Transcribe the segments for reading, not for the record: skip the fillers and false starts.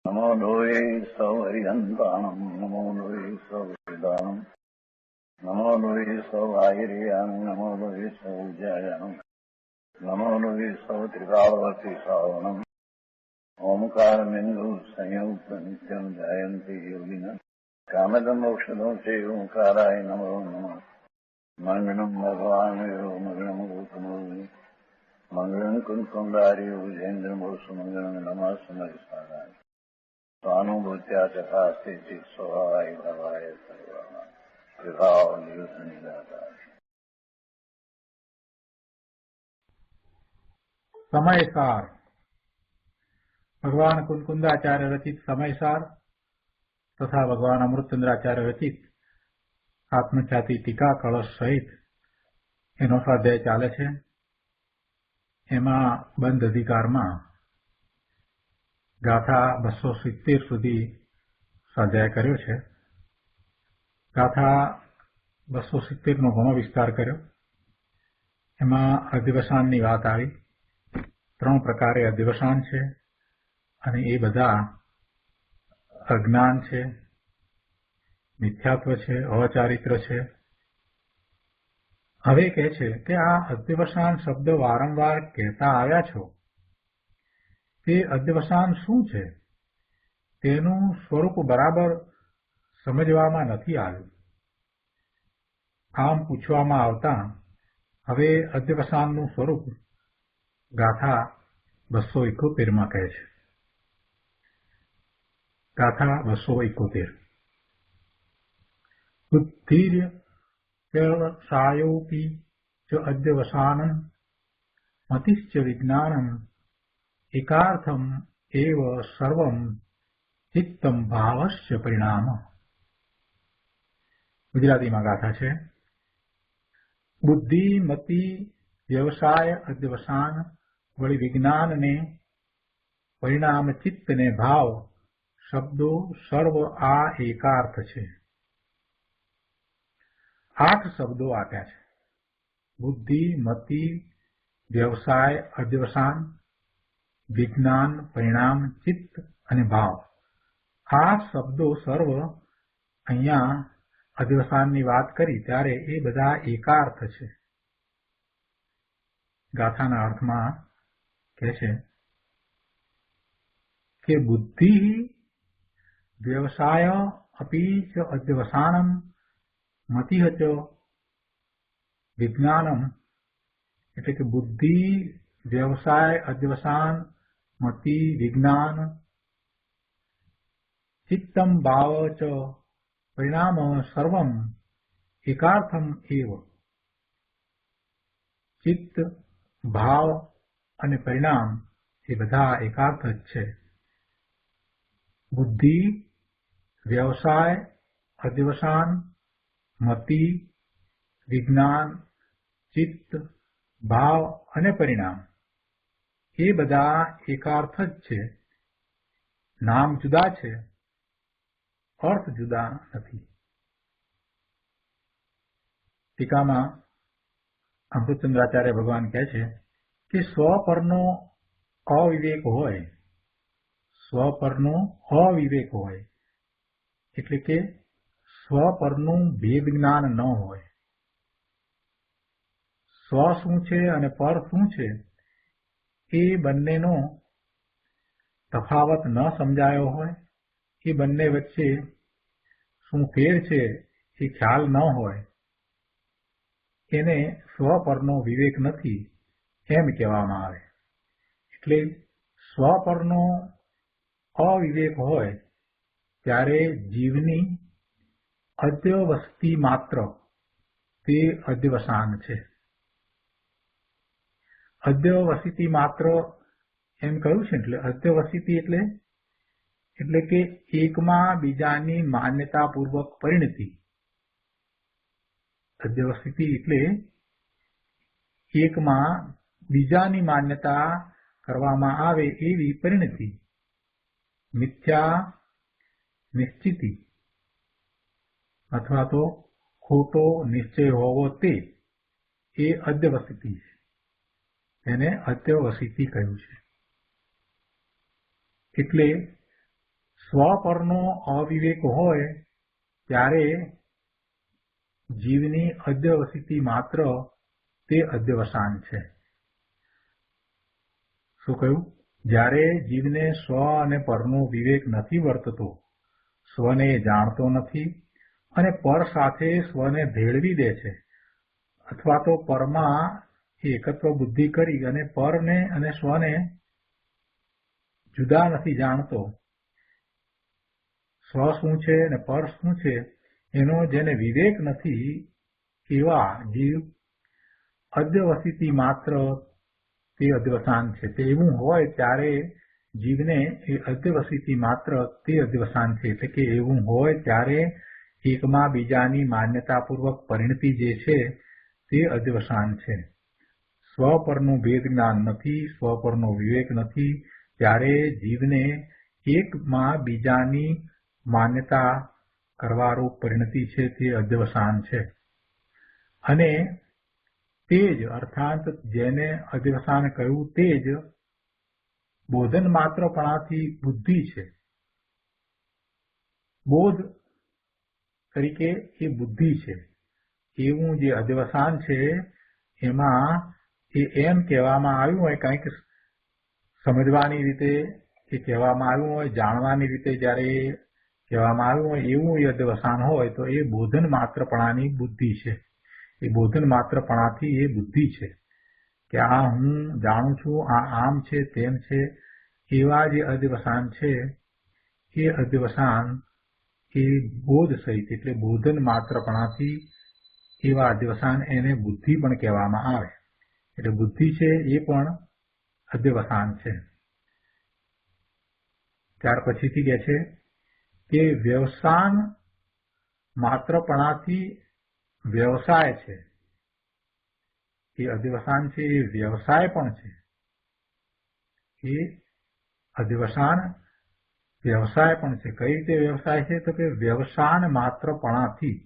नमो लोये सौहरिहन्ताणम् नमो लोये सौहृदानम् नमो लोये सौभागिर्यानम् नमो लोये सौज्यायानम् नमो लोये सौत्रिकावती सावनम् ओंकारमिन्दु संयुक्त नित्यम् जायन्ति योगिनः कामदम् मोक्षदम् चैव ओंकाराय नमो नमः मङ्गलम् भगवान् मङ्गलम् गौतमोऽग्नि मङ्गलम् कुन्कुण्डार्यो विजेन्द्रमोसुमङ्गलम् नमः समयसाराय स्वानुभूत्या चकास्ते चित् स्वभावाय भवाय सर्वाः विभावनिदाता समयसार भगवान कुंकुंदाचार्य रचित समयसार तथा भगवान अमृतचंद्राचार्य रचित आत्मख्याति टीका कलश सहित एनो स्वाध्याय चाले छे। एमां બંધ અધિકારમાં ગાથા 270 સુધી સ્વાધ્યાય કર્યો છે। ગાથા 270 નો ઘણો વિસ્તાર કર્યો। એમાં અધિવસાનની વાત આવી। 3 પ્રકારે અધિવસાન છે અને એ બધા અજ્ઞાન છે, મિથ્યાત્વ છે, અચારિત્ર છે। હવે કહે છે કે આ અધ્યવસાન શબ્દ વારંવાર કહેતા આવ્યા છો, તે અધ્યવસાન શું છે તેનું સ્વરૂપ બરાબર સમજવામાં નથી આવ્યું। આમ પૂછવામાં આવતા હવે અધ્યવસાનનું સ્વરૂપ ગાથા 271 માં કહે છે। ગાથા 271 બુદ્ધિર્ય सायोपि च अद्यवसानं मतिश्च विज्ञानम् एकार्थम् एव सर्वं चित्तम भावस्य परिणाम। गुजरातीमां गाथा छे। बुद्धि मति व्यवसाय अद्यवसान वळी विज्ञान ने परिणाम चित्त ने भाव शब्दों सर्व आ एकार्थ छे। 8 शब्दों आप्या छे। बुद्धि मति व्यवसाय अध्यवसान विज्ञान परिणाम चित्त अने भाव। आ शब्दों सर्व अहींया अध्यवसाननी वात करी त्यारे ए बधा एकार्थ छे। गाथाना अर्थमां कहे छे के बुद्धि व्यवसाय अपि च अध्यवसानम् मतिः च विज्ञानम એટલે કે બુદ્ધિ વ્યવસાય અધ્યવસાન મતિ વિજ્ઞાન ચિત્તમ ભાવ ચ પરિણામ સર્વમ એકાર્થમ એવ। ચિત્ત ભાવ અને પરિણામ એ બધા એકાર્થ જ છે। બુદ્ધિ વ્યવસાય અધ્યવસાન मति विज्ञान चित्त भाव अने परिणाम ए बधा एकार्थ ज छे। नाम जुदा छे, अर्थ जुदा नथी। टीकामां अमृतचंद्राचार्य भगवान कहे छे कि स्व परनो अविवेक होय, स्व परनो अविवेक होय एटले के स्व परनु भेद ज्ञान न होय। स्व शुं छे अने पर शुं छे ए बंनेनो तफावत न समजायो होय, ए बंने वच्चे शुं फेर छे ए ख्याल न होय, एने स्व परनो विवेक नथी एम कहेवामां आवे। एटले स्व परनो अविवेक होय त्यारे जीवनी अध्यवस्ती मात्र ते अध्यवसान छे। अध्यवसिति मात्र एम कह्युं छे એટલે अध्यवसिति એટલે કે એકમાં બીજાની માન્યતાપૂર્વક પરિણતિ। अध्यवसिति એટલે એકમાં બીજાની માન્યતા કરવામાં આવે એવી પરિણતિ। મિથ્યા નિશ્ચિતિ अथवा तो खोटो निश्चय होवो ते ए अध्यवसिति छे। એને અધ્યવસિતિ કહ્યું છે। એટલે સ્વ પરનો અવિવેક હોય ત્યારે જીવની અધ્યવસિતિ માત્ર તે અધ્યવસાન છે. શું કહ્યું? જ્યારે જીવને સ્વ અને પરનો વિવેક નથી વર્તતો, સ્વને જાણતો નથી અને પર સાથે સ્વને ભેળવી દે છે, અથવા તો પરમાં એકત્વ બુદ્ધિ કરી અને પરને અને સ્વને જુદા નથી જાણતો, સ્વ શું છે અને પર શું છે એનો જેને વિવેક નથી, એવા જીવ અધ્યવસિતિ માત્ર તે અધ્યવસાન છે. તે એવું હોય ત્યારે જીવને એ અધ્યવસિતિ માત્ર તે અધ્યવસાન છે. એટલે કે એવું હોય ત્યારે એકમાં બીજાની માન્યતાપૂર્વક પરિણતિ જે છે તે અધ્યવસાન છે. સ્વ પરનું ભેદ જ્ઞાન નથી, સ્વ પરનો વિવેક નથી, ત્યારે જીવને એકમાં બીજાની માન્યતા કરવારૂપ પરિણતિ છે તે અધ્યવસાન છે. અને તે જ અર્થાત જેને અધ્યવસાન કહ્યું તે જ બોધન માત્રપણાથી બુદ્ધિ છે. બોધ તરીકે એ બુદ્ધિ છે. એવું જે અધ્યવસાન છે એમાં એમ કહેવામાં આવ્યું હોય, કંઈક સમજવાની રીતે એ કહેવામાં આવ્યું હોય, જાણવાની રીતે જયારે કહેવામાં આવ્યું હોય એવું એ અધ્યવસાન હોય તો એ બોધન માત્રપણાની બુદ્ધિ છે. એ બોધન માત્રપણાથી એ બુદ્ધિ છે કે આ હું જાણું છું, આ આમ છે તેમ છે, એવા જે અધ્યવસાન છે એ અધ્યવસાન એ બોધ સહિત એટલે બોધન માત્રપણાથી એવા અધ્યવસાન એને બુદ્ધિ પણ કહેવામાં આવે. એટલે બુદ્ધિ છે એ પણ અધ્યવસાન છે. ત્યાર પછીથી કહે છે કે વ્યવસાન માત્રપણાથી વ્યવસાય છે. એ અધ્યવસાન છે એ વ્યવસાય પણ છે. એ અધ્યવસાન વ્યવસાય પણ છે. કઈ રીતે વ્યવસાય છે? તો કે વ્યવસાન માત્રપણાથી.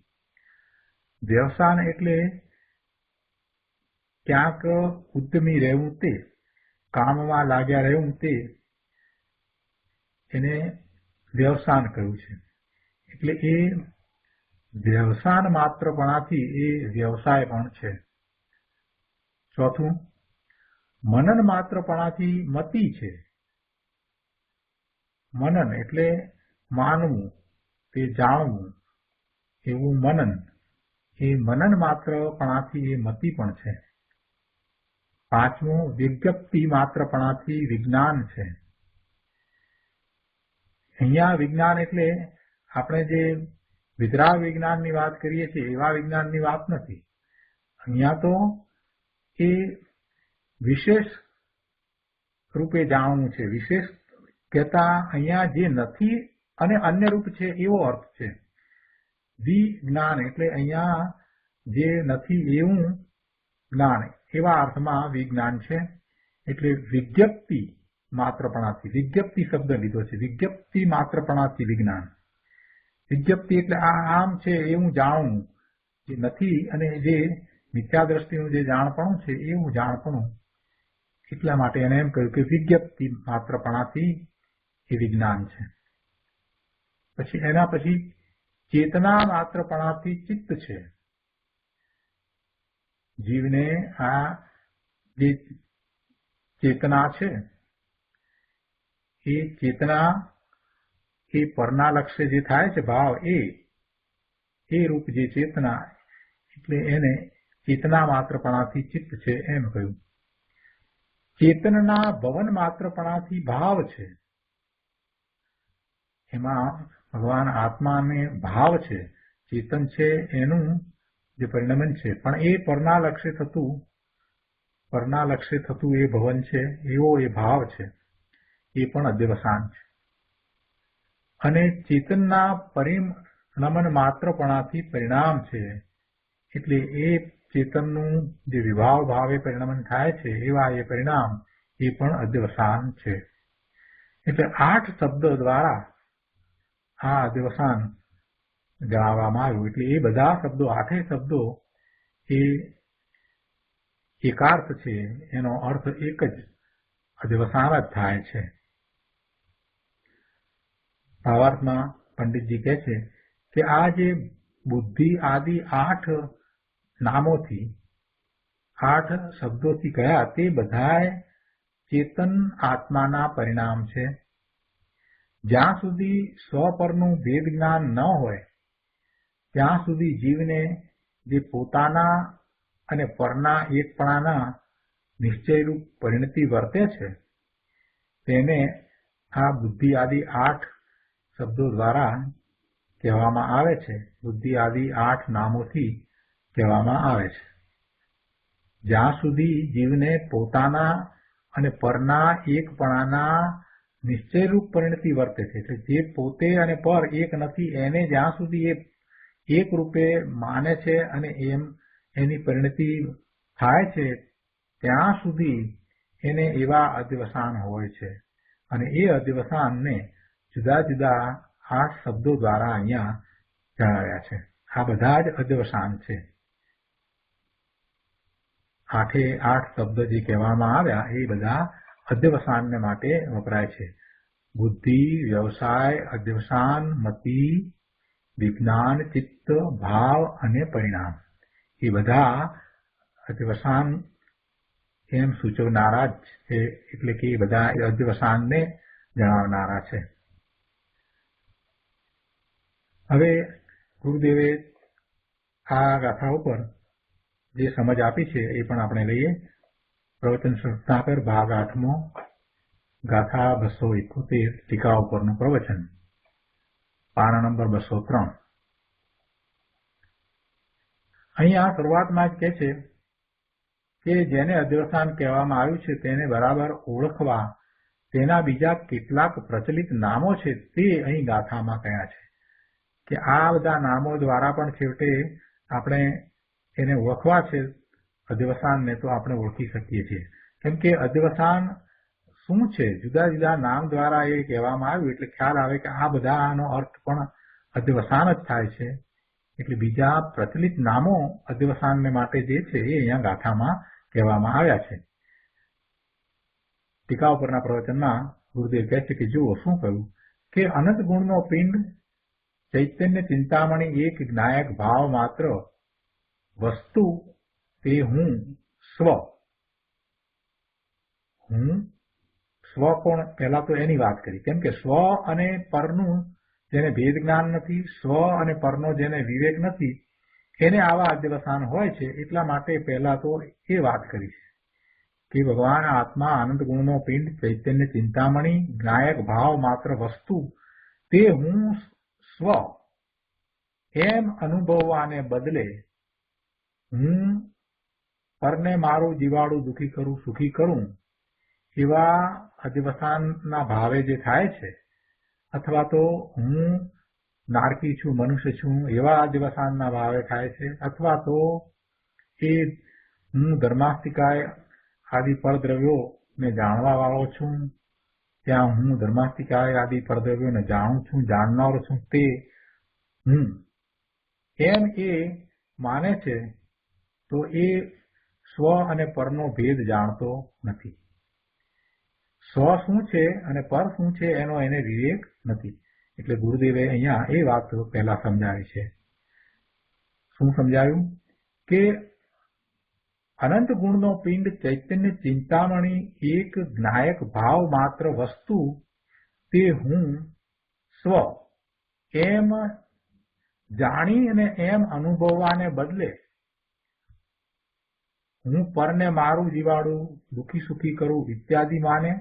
વ્યવસાન એટલે ક્યાંક ઉદ્યમી રહેવું, તે કામમાં લાગ્યા રહેવું, તે એને વ્યવસાન કહ્યું છે. એટલે એ વ્યવસાન માત્રપણાથી એ વ્યવસાય પણ છે. ચોથું, મનન માત્રપણાથી મતિ છે. મનન એટલે માનવું, તે જાણવું, એવું મનન. એ મનન માત્રપણાથી એ મતિ પણ છે. પાંચમું, વિજ્ઞપ્તિ માત્રપણાથી વિજ્ઞાન છે. અહીંયા વિજ્ઞાન એટલે આપણે જે વિતરાગ વિજ્ઞાનની વાત કરીએ છીએ એવા વિજ્ઞાનની વાત નથી. અહીંયા તો એ વિશેષ રૂપે જાણવું છે. વિશેષ કહેતા અહીંયા જે નથી અને અન્ય રૂપ છે એવો અર્થ છે. વિજ્ઞાન એટલે અહીંયા જે નથી એવું જ્ઞાન, એવા અર્થમાં વિજ્ઞાન છે. એટલે વિજ્ઞપ્તિ માત્રપણાથી, વિજ્ઞપ્તિ શબ્દ લીધો છે, વિજ્ઞપ્તિ માત્રપણાથી વિજ્ઞાન. વિજ્ઞપ્તિ એટલે આ આમ છે એવું જાણવું, જે નથી અને જે મિથ્યા દ્રષ્ટિનું જે જાણપણું છે એવું જાણપણું. એટલા માટે એને એમ કહ્યું કે વિજ્ઞપ્તિ માત્રપણાથી એ વિજ્ઞાન છે. પછી એના પછી ચેતના માત્રપણાથી ચિત્ત છે. જીવને આ જે ચેતના છે એ ચેતના એ પરના લક્ષ્ય જે થાય છે ભાવ, એ રૂપ જે ચેતના, એટલે એને ચેતના માત્રપણાથી ચિત્ત છે એમ કહ્યું. ચેતનના ભવન માત્રપણાથી ભાવ છે. એમાં ભગવાન આત્માને ભાવ છે, ચેતન છે એનું જે પરિણમન છે, પણ એ પરના લક્ષ્ય થતું એ ભવન છે, એવો એ ભાવ છે, એ પણ અધ્યવસાન છે. અને ચેતનના પરિણમન માત્રપણાથી પરિણામ છે. એટલે એ ચેતનનું જે વિભાવ ભાવે પરિણમન થાય છે એવા એ પરિણામ, એ પણ અધ્યવસાન છે. એટલે 8 શબ્દ દ્વારા આ અધ્યવસાન જણાવવામાં આવ્યું. એટલે એ બધા શબ્દો, 8 શબ્દો એ એકાર્થ છે, એનો અર્થ એક જ અધ્યવસાન જ થાય છે. ભાવાર્થમાં પંડિતજી કહે છે કે આ જે બુદ્ધિ આદિ 8 નામોથી 8 શબ્દોથી કયા તે બધાય ચેતન આત્માના પરિણામ છે. જ્યાં સુધી સ્વ પરનું ભેદ જ્ઞાન ન હોય ત્યાં સુધી જીવને જે પોતાના અને પરના એકપણાના નિશ્ચયરૂપ પરિણતિ વર્તે છે તેને આ બુદ્ધિ આદિ 8 શબ્દો દ્વારા કહેવામાં આવે છે. બુદ્ધિ આદિ 8 નામોથી કહેવામાં આવે છે. જ્યાં સુધી જીવને પોતાના અને પરના એકપણાના નિશ્ચયરૂપ પરિણતિ વર્તે છે, એટલે જે પોતે અને પર એક નથી એને જ્યાં સુધી એ એક રૂપે માને છે અને એની પરિણતિ થાય છે ત્યાં સુધી એને એવા અધ્યવસાન હોય છે. અને એ અધ્યવસાનને જુદા જુદા 8 શબ્દો દ્વારા અહીંયા જણાવ્યા છે. આ બધા જ અધ્યવસાન છે. 8 શબ્દ જે કહેવામાં આવ્યા એ બધા અધ્યવસાનને માટે વપરાય છે. બુદ્ધિ, વ્યવસાય, અધ્યવસાન, મતિ, વિજ્ઞાન, ચિત્ત, ભાવ અને પરિણામ એ બધા અધ્યવસાન એમ સૂચવનારા જ છે. એટલે કે એ બધા અધ્યવસાનને જણાવનારા છે. હવે ગુરુદેવે આ ગાથા ઉપર જે સમજ આપી છે એ પણ આપણે લઈએ. પ્રવચન રત્નાકર ભાગ 8મો, ગાથા 271, ટીકા ઉપરનું પ્રવચન, પાના નંબર 203. અહીંયા શરૂઆતમાં જ કહે છે કે જેને અધ્યવસાન કહેવામાં આવ્યું છે તેને બરાબર ઓળખવા તેના બીજા કેટલાક પ્રચલિત નામો છે તે અહીં ગાથામાં કહ્યા છે. કે આ બધા નામો દ્વારા પણ છેવટે આપણે એને ઓળખવા છે અધ્યવસાનને તો આપણે ઓળખી શકીએ છીએ. કેમ કે અધ્યવસાન શું છે જુદા જુદા નામ દ્વારા એ કહેવામાં આવ્યું એટલે ખ્યાલ આવે કે આ બધાનો અર્થ પણ અધ્યવસાન જ થાય છે. એટલે બીજા પ્રચલિત નામો અધ્યવસાનને માટે જે છે એ અહીંયા ગાથામાં કહેવામાં આવ્યા છે. ટીકા ઉપરના પ્રવચનમાં ગુરુદેવ કહે છે કે જુઓ શું કહ્યું કે અનંત ગુણનો પિંડ ચૈતન્ય ચિંતામણી એક જ્ઞાયક ભાવ માત્ર વસ્તુ તે હું સ્વ કોણ પહેલા તો એની વાત કરી. કેમ કે સ્વ અને પરનું જેને ભેદ જ્ઞાન નથી, સ્વ અને પરનો જેને વિવેક નથી એને આવા અધ્યવસાન હોય છે. એટલા માટે પહેલા તો એ વાત કરી કે ભગવાન આત્મા આનંદ ગુણનો પિંડ ચૈતન્ય ચિંતામણી જ્ઞાયક ભાવ માત્ર વસ્તુ તે હું સ્વ એમ અનુભવવાને બદલે હું પરને મારું જીવાડું દુઃખી કરું સુખી કરું એવા અધ્યવસાનના ભાવે જે થાય છે, અથવા તો હું નારકી છું મનુષ્ય છું એવા અધ્યવસાનના ભાવે થાય છે, અથવા તો એ હું ધર્માસ્તિકાય આદિ પરદ્રવ્યોને જાણવા વાળો છું, ત્યાં હું ધર્માસ્તિકાય આદિ પરદ્રવ્યોને જાણું છું, જાણનારો છું તે હું એમ એ માને છે તો એ સ્વ અને પરનો ભેદ જાણતો નથી. સ્વ શું છે અને પર શું છે એનો એને વિવેક નથી. એટલે ગુરુદેવે અહીંયા એ વાત પહેલા સમજાવી છે. શું સમજાવ્યું કે અનંત ગુણનો પિંડ ચૈતન્ય ચિંતામણી એક જ્ઞાયક ભાવ માત્ર વસ્તુ તે હું સ્વ એમ જાણી અને એમ અનુભવવાને બદલે હું પરને મારું જીવાડું દુઃખી સુખી કરું ઇત્યાદિ માને,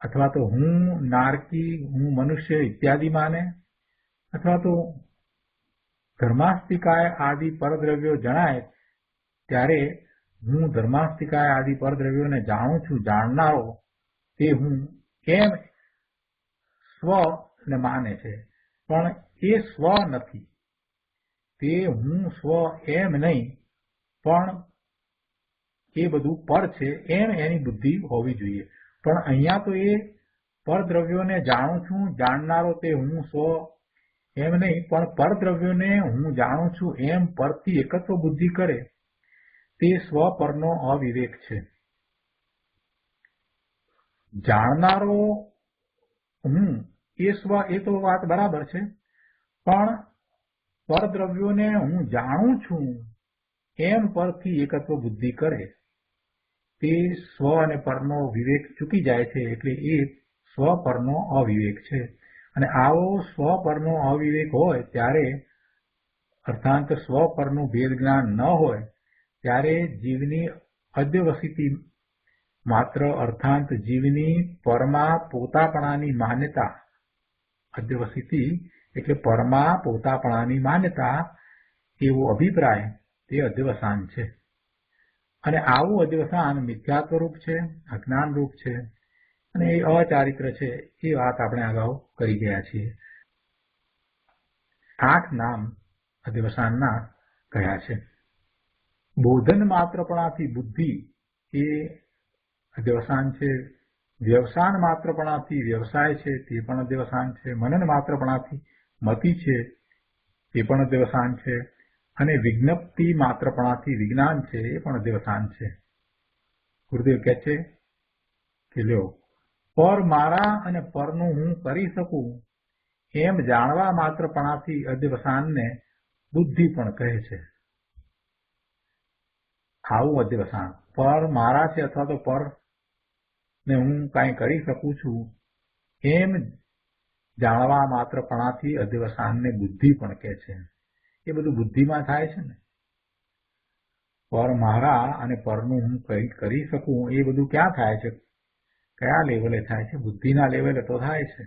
અથવા તો હું નારકી હું મનુષ્ય ઇત્યાદિ માને, અથવા તો ધર્માસ્તિકાય આદિ પરદ્રવ્યો જણાય ત્યારે હું ધર્માસ્તિકાય આદિ પરદ્રવ્યોને જાણું છું જાણનારો તે હું એમ સ્વને માને છે. પણ એ સ્વ નથી. તે હું સ્વ એમ નહીં પણ એ બધું પર છે એમ એની બુદ્ધિ હોવી જોઈએ. પણ અહીંયા તો એ પરદ્રવ્યોને જાણું છું જાણનારો તે હું સ્વ એમ નહીં પણ પરદ્રવ્યોને હું જાણું છું એમ પરથી એકત્વ બુદ્ધિ કરે તે સ્વ પરનો અવિવેક છે. જાણનારો હું એ સ્વ એ તો વાત બરાબર છે, પણ પરદ્રવ્યોને હું જાણું છું એમ પરથી એકત્વ બુદ્ધિ કરે તે સ્વ અને પરનો વિવેક ચૂકી જાય છે, એટલે એ સ્વ પરનો અવિવેક છે. અને આવો સ્વ પરનો અવિવેક હોય ત્યારે, અર્થાંત સ્વ પરનું ભેદ જ્ઞાન ન હોય ત્યારે જીવની અધ્યવસિતિ માત્ર, અર્થાંત જીવની પરમા પોતાપણાની માન્યતા, અધ્યવસિતિ એટલે પરમા પોતાપણાની માન્યતા, એવો અભિપ્રાય તે અધ્યવસાન છે. અને આવું અધ્યવસાન મિથ્યાત્વ રૂપ છે, અજ્ઞાન રૂપ છે, અને એ અચારિત્ર છે. એ વાત આપણે અગાઉ કરી ગયા છીએ. 8 નામ અધ્યવસાનના કયા છે. બોધન માત્રપણાથી બુદ્ધિ એ અધ્યવસાન છે. વ્યવસાન માત્રપણાથી વ્યવસાય છે, તે પણ અધ્યવસાન છે. મનન માત્રપણાથી મતિ છે, તે પણ અધ્યવસાન છે. અને વિજ્ઞપ્તિ માત્રપણાથી વિજ્ઞાન છે, એ પણ અધ્યવસાન છે. ગુરુદેવ કહે છે કે લ્યો, પર મારા અને પરનું હું કરી શકું એમ જાણવા માત્રપણાથી અધ્યવસાનને બુદ્ધિ પણ કહે છે. આવું અધ્યવસાન પર મારા છે અથવા તો પર ને હું કાંઈ કરી શકું છું એમ જાણવા માત્રપણાથી અધ્યવસાનને બુદ્ધિ પણ કહે છે. એ બધું બુદ્ધિમાં થાય છે ને. પર મારા અને પરનું હું કંઈ કરી શકું એ બધું ક્યાં થાય છે, કયા લેવલે થાય છે? બુદ્ધિના લેવલે તો થાય છે.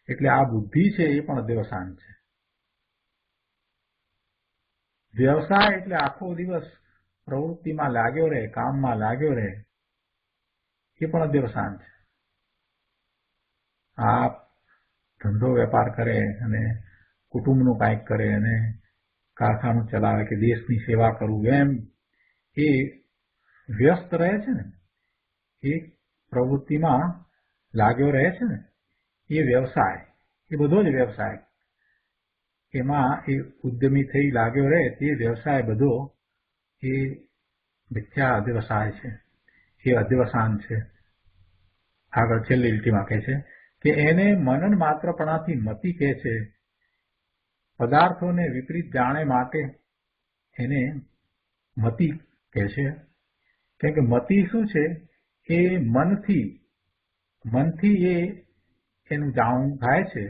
એટલે આ બુદ્ધિ છે એ પણ અધ્યવસાન છે. વ્યવસાય એટલે આખો દિવસ પ્રવૃત્તિમાં લાગ્યો રહે, કામમાં લાગ્યો રહે, એ પણ અધ્યવસાન છે. આ ધંધો વેપાર કરે અને કુટુંબનું કાંઈક કરે અને કારખાનું ચલાવે કે દેશની સેવા કરવું, એમ એ વ્યસ્ત રહે છે ને, એ પ્રવૃત્તિમાં લાગ્યો રહે છે ને, એ વ્યવસાય, એ બધો જ વ્યવસાય. એમાં એ ઉદ્યમી થઈ લાગ્યો રહે તે વ્યવસાય બધો એ મિથ્યા અધ્યવસાય છે, એ અધ્યવસાન છે. આગળ છેલ્લી લીટીમાં કહે છે કે એને મનન માત્રપણાથી મતિ કહે છે. પદાર્થોને વિપરીત જાણે માટે એને મતિ કહે છે. કેમ કે મતિ શું છે? એ મનથી એ એનું જાણવું થાય છે,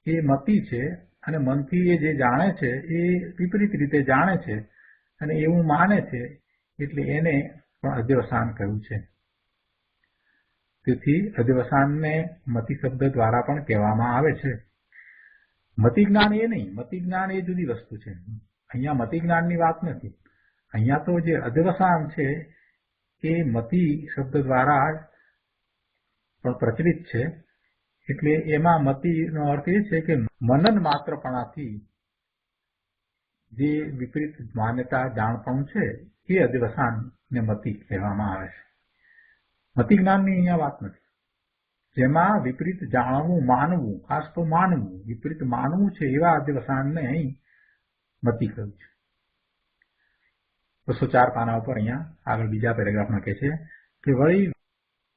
એ મતિ છે. અને મનથી એ જે જાણે છે એ વિપરીત રીતે જાણે છે અને એવું માને છે, એટલે એને પણ અધ્યવસાન કહ્યું છે. તેથી અધ્યવસાનને મતિ શબ્દ દ્વારા પણ કહેવામાં આવે છે. મતિ જ્ઞાન એ નહીં, મતિ જ્ઞાન એ જુદી વસ્તુ છે. અહીંયા મતિ જ્ઞાનની વાત નથી. અહીંયા તો જે અધ્યવસાન છે એ મતિ શબ્દ દ્વારા પણ પ્રચલિત છે. એટલે એમાં મતિનો અર્થ એ છે કે મનન માત્રપણાથી જે વિપરીત માન્યતા જાણપણું છે એ અધ્યવસાનને મતિ કહેવામાં આવે છે. મતિ જ્ઞાનની અહીંયા વાત નથી. જેમાં વિપરીત જાણવું, માનવું, ખાસ તો માનવું, વિપરીત માનવું છે એવા અધ્યવસાનને અહીં મતિ કહ્યું છે. 204 પાના ઉપર અહીંયા આગળ બીજા પેરેગ્રાફમાં કહે છે કે વળી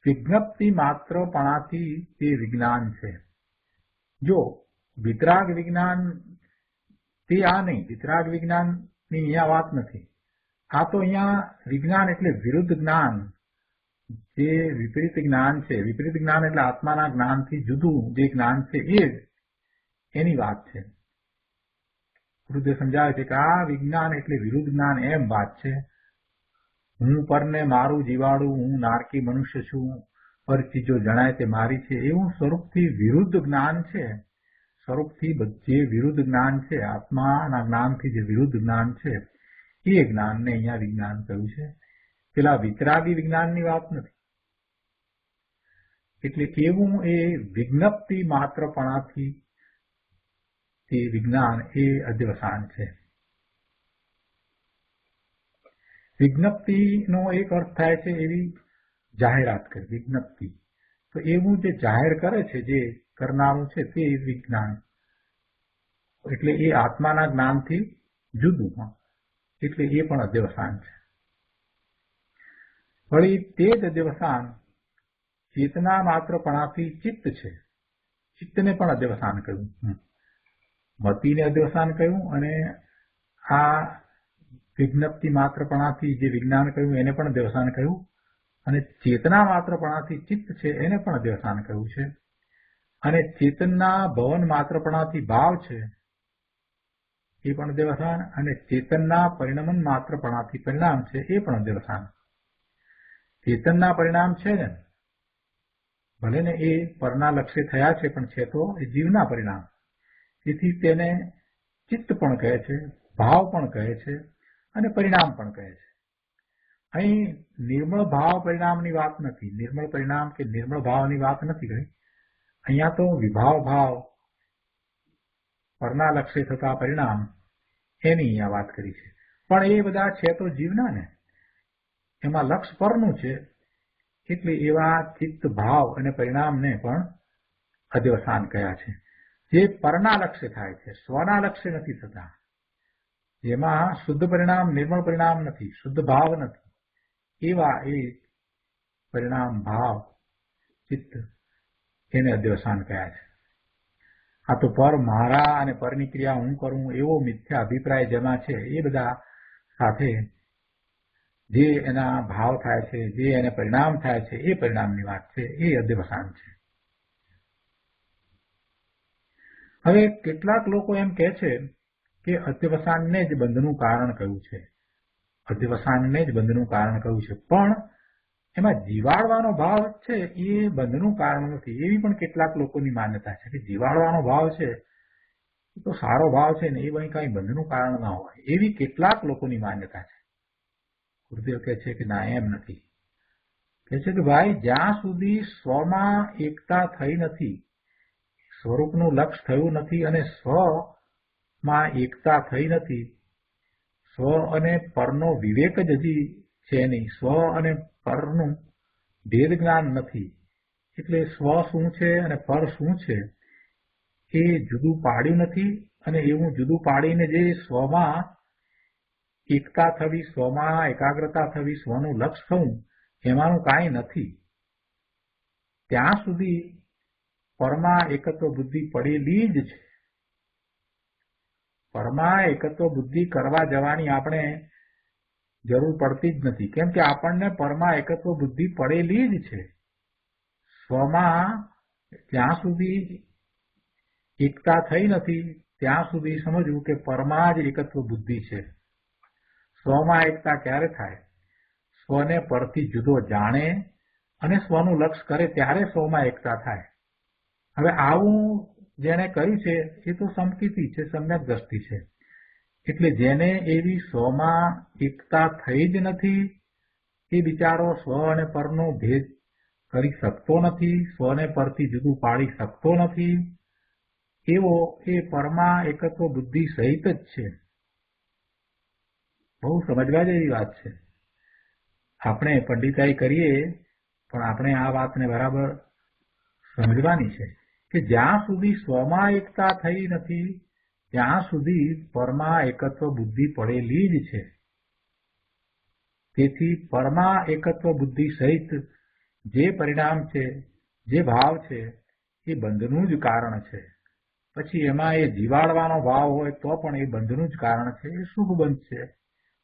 વિજ્ઞપ્તિ માત્રપણાથી તે વિજ્ઞાન છે. જો વિતરાગ વિજ્ઞાન તે આ નહીં, વિતરાગ વિજ્ઞાનની અહીંયા વાત નથી. આ તો અહીંયા વિજ્ઞાન એટલે વિરુદ્ધ જ્ઞાન, જે વિપરીત જ્ઞાન છે. વિપરીત જ્ઞાન એટલે આત્માના જ્ઞાનથી જુદું જે જ્ઞાન છે એ એની વાત છે. ગુરુદેવ સમજાવે છે કે આ વિજ્ઞાન એટલે વિરુદ્ધ જ્ઞાન, એમ વાત છે. હું પરને મારું જીવાડું, હું નારકી મનુષ્ય છું, પર ચીજો જણાય તે મારી છે, એવું સ્વરૂપથી વિરુદ્ધ જ્ઞાન છે. સ્વરૂપથી જે વિરુદ્ધ જ્ઞાન છે, આત્માના જ્ઞાનથી જે વિરુદ્ધ જ્ઞાન છે, એ જ્ઞાનને અહીંયા વિજ્ઞાન કહ્યું છે. પેલા વિતરાગી વિજ્ઞાનની વાત નથી. એટલે કેવું એ વિજ્ઞપ્તિ માત્રપણાથી તે વિજ્ઞાન એ અધ્યવસાન છે. વિજ્ઞપ્તિનો એક અર્થ થાય છે એવી જાહેરાત કરે, વિજ્ઞપ્તિ. તો એવું જે જાહેર કરે છે, જે કરનારું છે તે વિજ્ઞાન, એટલે એ આત્માના જ્ઞાનથી જુદું, એટલે એ પણ અધ્યવસાન છે. વળી તે જ અધ્યવસાન ચેતના માત્રપણાથી ચિત્ત છે. ચિત્તને પણ અધ્યવસાન કહ્યું, મતિને અધ્યવસાન કહ્યું, અને આ વિજ્ઞપ્તિ માત્રપણાથી જે વિજ્ઞાન કહ્યું એને પણ અધ્યવસાન કહ્યું, અને ચેતના માત્રપણાથી ચિત્ત છે એને પણ અધ્યવસાન કહ્યું છે, અને ચેતનના ભવન માત્રપણાથી ભાવ છે એ પણ અધ્યવસાન, અને ચેતનના પરિણમન માત્રપણાથી પરિણામ છે એ પણ અધ્યવસાન. ચેતનના પરિણામ છે ને, ભલે ને એ પરના લક્ષ્ય થયા છે, પણ છે તો એ જીવના પરિણામ. તેથી તેને ચિત્ત પણ કહે છે, ભાવ પણ કહે છે, અને પરિણામ પણ કહે છે. અહીં નિર્મળ ભાવ પરિણામની વાત નથી, નિર્મળ પરિણામ કે નિર્મળ ભાવની વાત નથી કરી. અહીંયા તો વિભાવ ભાવ, પરના લક્ષ્ય થતા પરિણામ, એની અહીંયા વાત કરી છે. પણ એ બધા છે તો જીવના ને, એમાં લક્ષ પરનું છે, એટલે એવા ચિત્ત, ભાવ અને પરિણામને પણ અધ્યવસાન કયા છે. જે પરના લક્ષ્ય થાય છે, સ્વના લક્ષ્ય નથી થતા, જેમાં શુદ્ધ પરિણામ, નિર્મળ પરિણામ નથી, શુદ્ધ ભાવ નથી, એવા એ પરિણામ, ભાવ, ચિત્ત એને અધ્યવસાન કયા છે. આ તો પર મારા અને પરની ક્રિયા હું કરું એવો મિથ્યા અભિપ્રાય જેમાં છે, એ બધા સાથે જે એના ભાવ થાય છે, જે એને પરિણામ થાય છે, એ પરિણામની વાત છે, એ અધ્યવસાન છે. હવે કેટલાક લોકો એમ કહે છે કે અધ્યવસાનને જ બંધનું કારણ કહ્યું છે, અધ્યવસાનને જ બંધનું કારણ કહ્યું છે, પણ એમાં જીવાડવાનો ભાવ છે એ બંધનું કારણ નથી, એવી પણ કેટલાક લોકોની માન્યતા છે કે જીવાડવાનો ભાવ છે એ તો સારો ભાવ છે ને, એ વળી કઈ બંધનું કારણ ના હોય, એવી કેટલાક લોકોની માન્યતા છે. ગુરુદેવ કહે છે કે ના, એમ નથી. કહે છે કે ભાઈ, જ્યાં સુધી સ્વમાં એકતા થઈ નથી, સ્વરૂપનું લક્ષ થયું નથી, અને સ્વમાં એકતા થઈ નથી, સ્વ અને પરનો વિવેક જ હજી છે નહીં, સ્વ અને પરનું ભેદ જ્ઞાન નથી, એટલે સ્વ શું છે અને પર શું છે એ જુદું પાડ્યું નથી, અને એવું જુદું પાડીને જે સ્વમાં એકતા થવી, સ્વમાં એકાગ્રતા થવી, સ્વનું લક્ષ થવું, એમાંનું કાંઈ નથી. ત્યાં સુધી પરમાં એકત્વ બુદ્ધિ પડેલી જ છે. પરમાં એકત્વ બુદ્ધિ કરવા જવાની આપણે જરૂર પડતી જ નથી, કેમ કે આપણને પરમાં એકત્વ બુદ્ધિ પડેલી જ છે. સ્વમાં જ્યાં સુધી એકતા થઈ નથી ત્યાં સુધી સમજવું કે પરમાં જ એકત્વ બુદ્ધિ છે. સ્વમાં એકતા ક્યારે થાય? સ્વને પરથી જુદો જાણે અને સ્વનું લક્ષ કરે ત્યારે સ્વમાં એકતા થાય. હવે આવું જેને કર્યું છે એ તો સમકીતિ છે, સમ્યક દ્રષ્ટિ છે. એટલે જેને એવી સ્વમાં એકતા થઈ જ નથી, એ બિચારો સ્વ અને પરનો ભેદ કરી શકતો નથી, સ્વને પરથી જુદું પાડી શકતો નથી, એવો એ પરમાં એકત્વ બુદ્ધિ સહિત જ છે. બહુ સમજવા જેવી વાત છે. આપણે પંડિતાઈ કરીએ પણ આપણે આ વાતને બરાબર સમજવાની છે કે જ્યાં સુધી સ્વમાં એકતા થઈ નથી ત્યાં સુધી પરમાં એકત્વ બુદ્ધિ પડેલી જ છે. તેથી પરમાં એકત્વ બુદ્ધિ સહિત જે પરિણામ છે, જે ભાવ છે, એ બંધનું જ કારણ છે. પછી એમાં એ જીવાડવાનો ભાવ હોય તો પણ એ બંધનું જ કારણ છે, એ શુભ બંધ છે,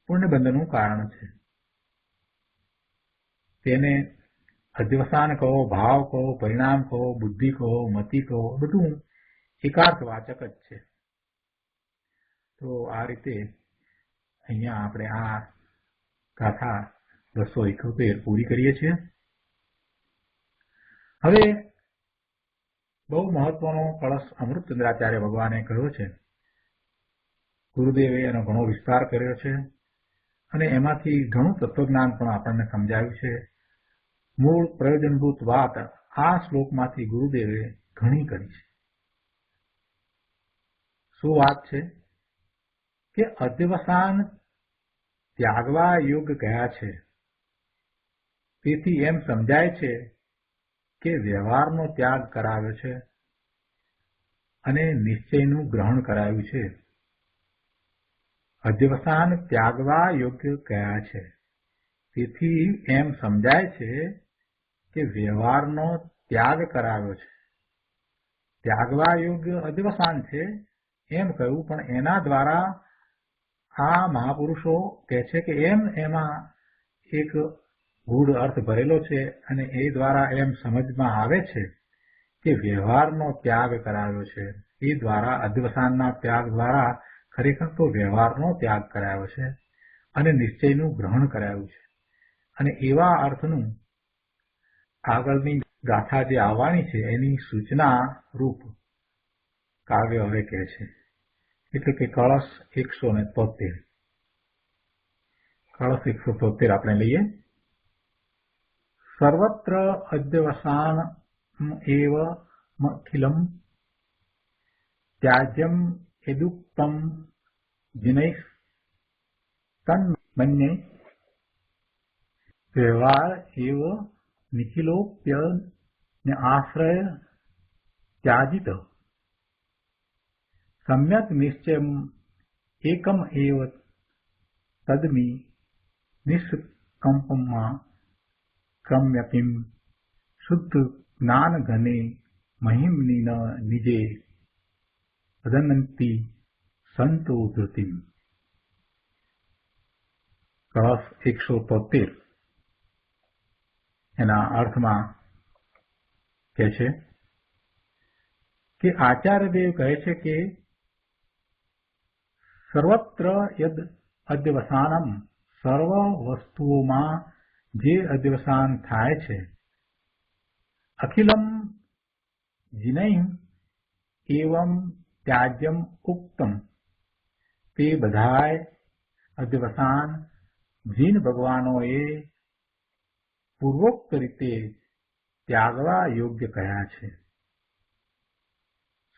પુણ્ય બંધનું કારણ છે. તેને અધ્યવસાન કહો, ભાવ કહો, પરિણામ કહો, બુદ્ધિ કહો, મતિ કહો, બધું એકાર્થવાચક જ છે. તો આ રીતે અહીંયા આપણે આ ગાથા 271 પૂરી કરીએ છીએ. હવે બહુ મહત્વનો કળશ અમૃતચંદ્રાચાર્ય ભગવાને કહ્યો છે. ગુરુદેવે એનો ઘણો વિસ્તાર કર્યો છે અને એમાંથી ઘણું તત્વજ્ઞાન પણ આપણને સમજાવ્યું છે. મૂળ પ્રયોજનભૂત વાત આ શ્લોકમાંથી ગુરુદેવે ઘણી કરી છે. શું વાત છે? કે અધ્યવસાન ત્યાગવા યોગ્ય કયા છે. તેથી એમ સમજાય છે કે વ્યવહારનો ત્યાગ કરાવ્યો છે અને નિશ્ચયનું ગ્રહણ કરાયું છે. અધ્યવસાન ત્યાગવા યોગ્ય કયા છે. તેથી એમ સમજાય છે કે વ્યવહારનો ત્યાગ કરાવ્યો છે ત્યાગવા યોગ્ય અધ્યવસાન છે એમ કહ્યું, પણ એના દ્વારા આ મહાપુરુષો કહે છે કે એમાં એક ગૂઢ અર્થ ભરેલો છે, અને એ દ્વારા એમ સમજમાં આવે છે કે વ્યવહારનો ત્યાગ કરાયો છે. એ દ્વારા અધ્યવસાનના ત્યાગ દ્વારા ખરેખર તો વ્યવહારનો ત્યાગ કરાયો છે અને નિશ્ચયનું ગ્રહણ કરાયું છે. અને એવા અર્થનું આગળની ગાથા જે આવવાની છે એની સૂચના રૂપ કાવ્ય હવે કહે છે. એટલે કે કળશ 173. કળશ 173 આપણે લઈએ. સર્વત્ર અધ્યવસાન એવ અખિલમ ત્યાજ્યમ યદુક્તમ જિનૈઃ તન્મન્યે વ્યવહાર એવ નિખિલોપ્ય આશ્રય ત્યાજિત સમ્યક નિશ્ચયમ એકમ એવ તદમિ નિષ્કંપમાં ક્રમ્યપિમ શુદ્ધ જ્ઞાન ઘને મહિમ્નિ ન નિજે વદનંતિ સંતો ધૃતિમ. કળશ 173 એના અર્થમાં કહે છે કે આચાર્યદેવ કહે છે કે સર્વત્ર યદ અધ્યવસાનમ, સર્વ વસ્તુઓમાં જે અધ્યવસાન થાય છે, અખિલમ જિનૈઃ એવં ત્યાજ્યમ ઉક્તમ, તે બધાય અધ્યવસાન જીન ભગવાનોએ પૂર્વોક્ત રીતે ત્યાગવા યોગ્ય કહ્યા છે.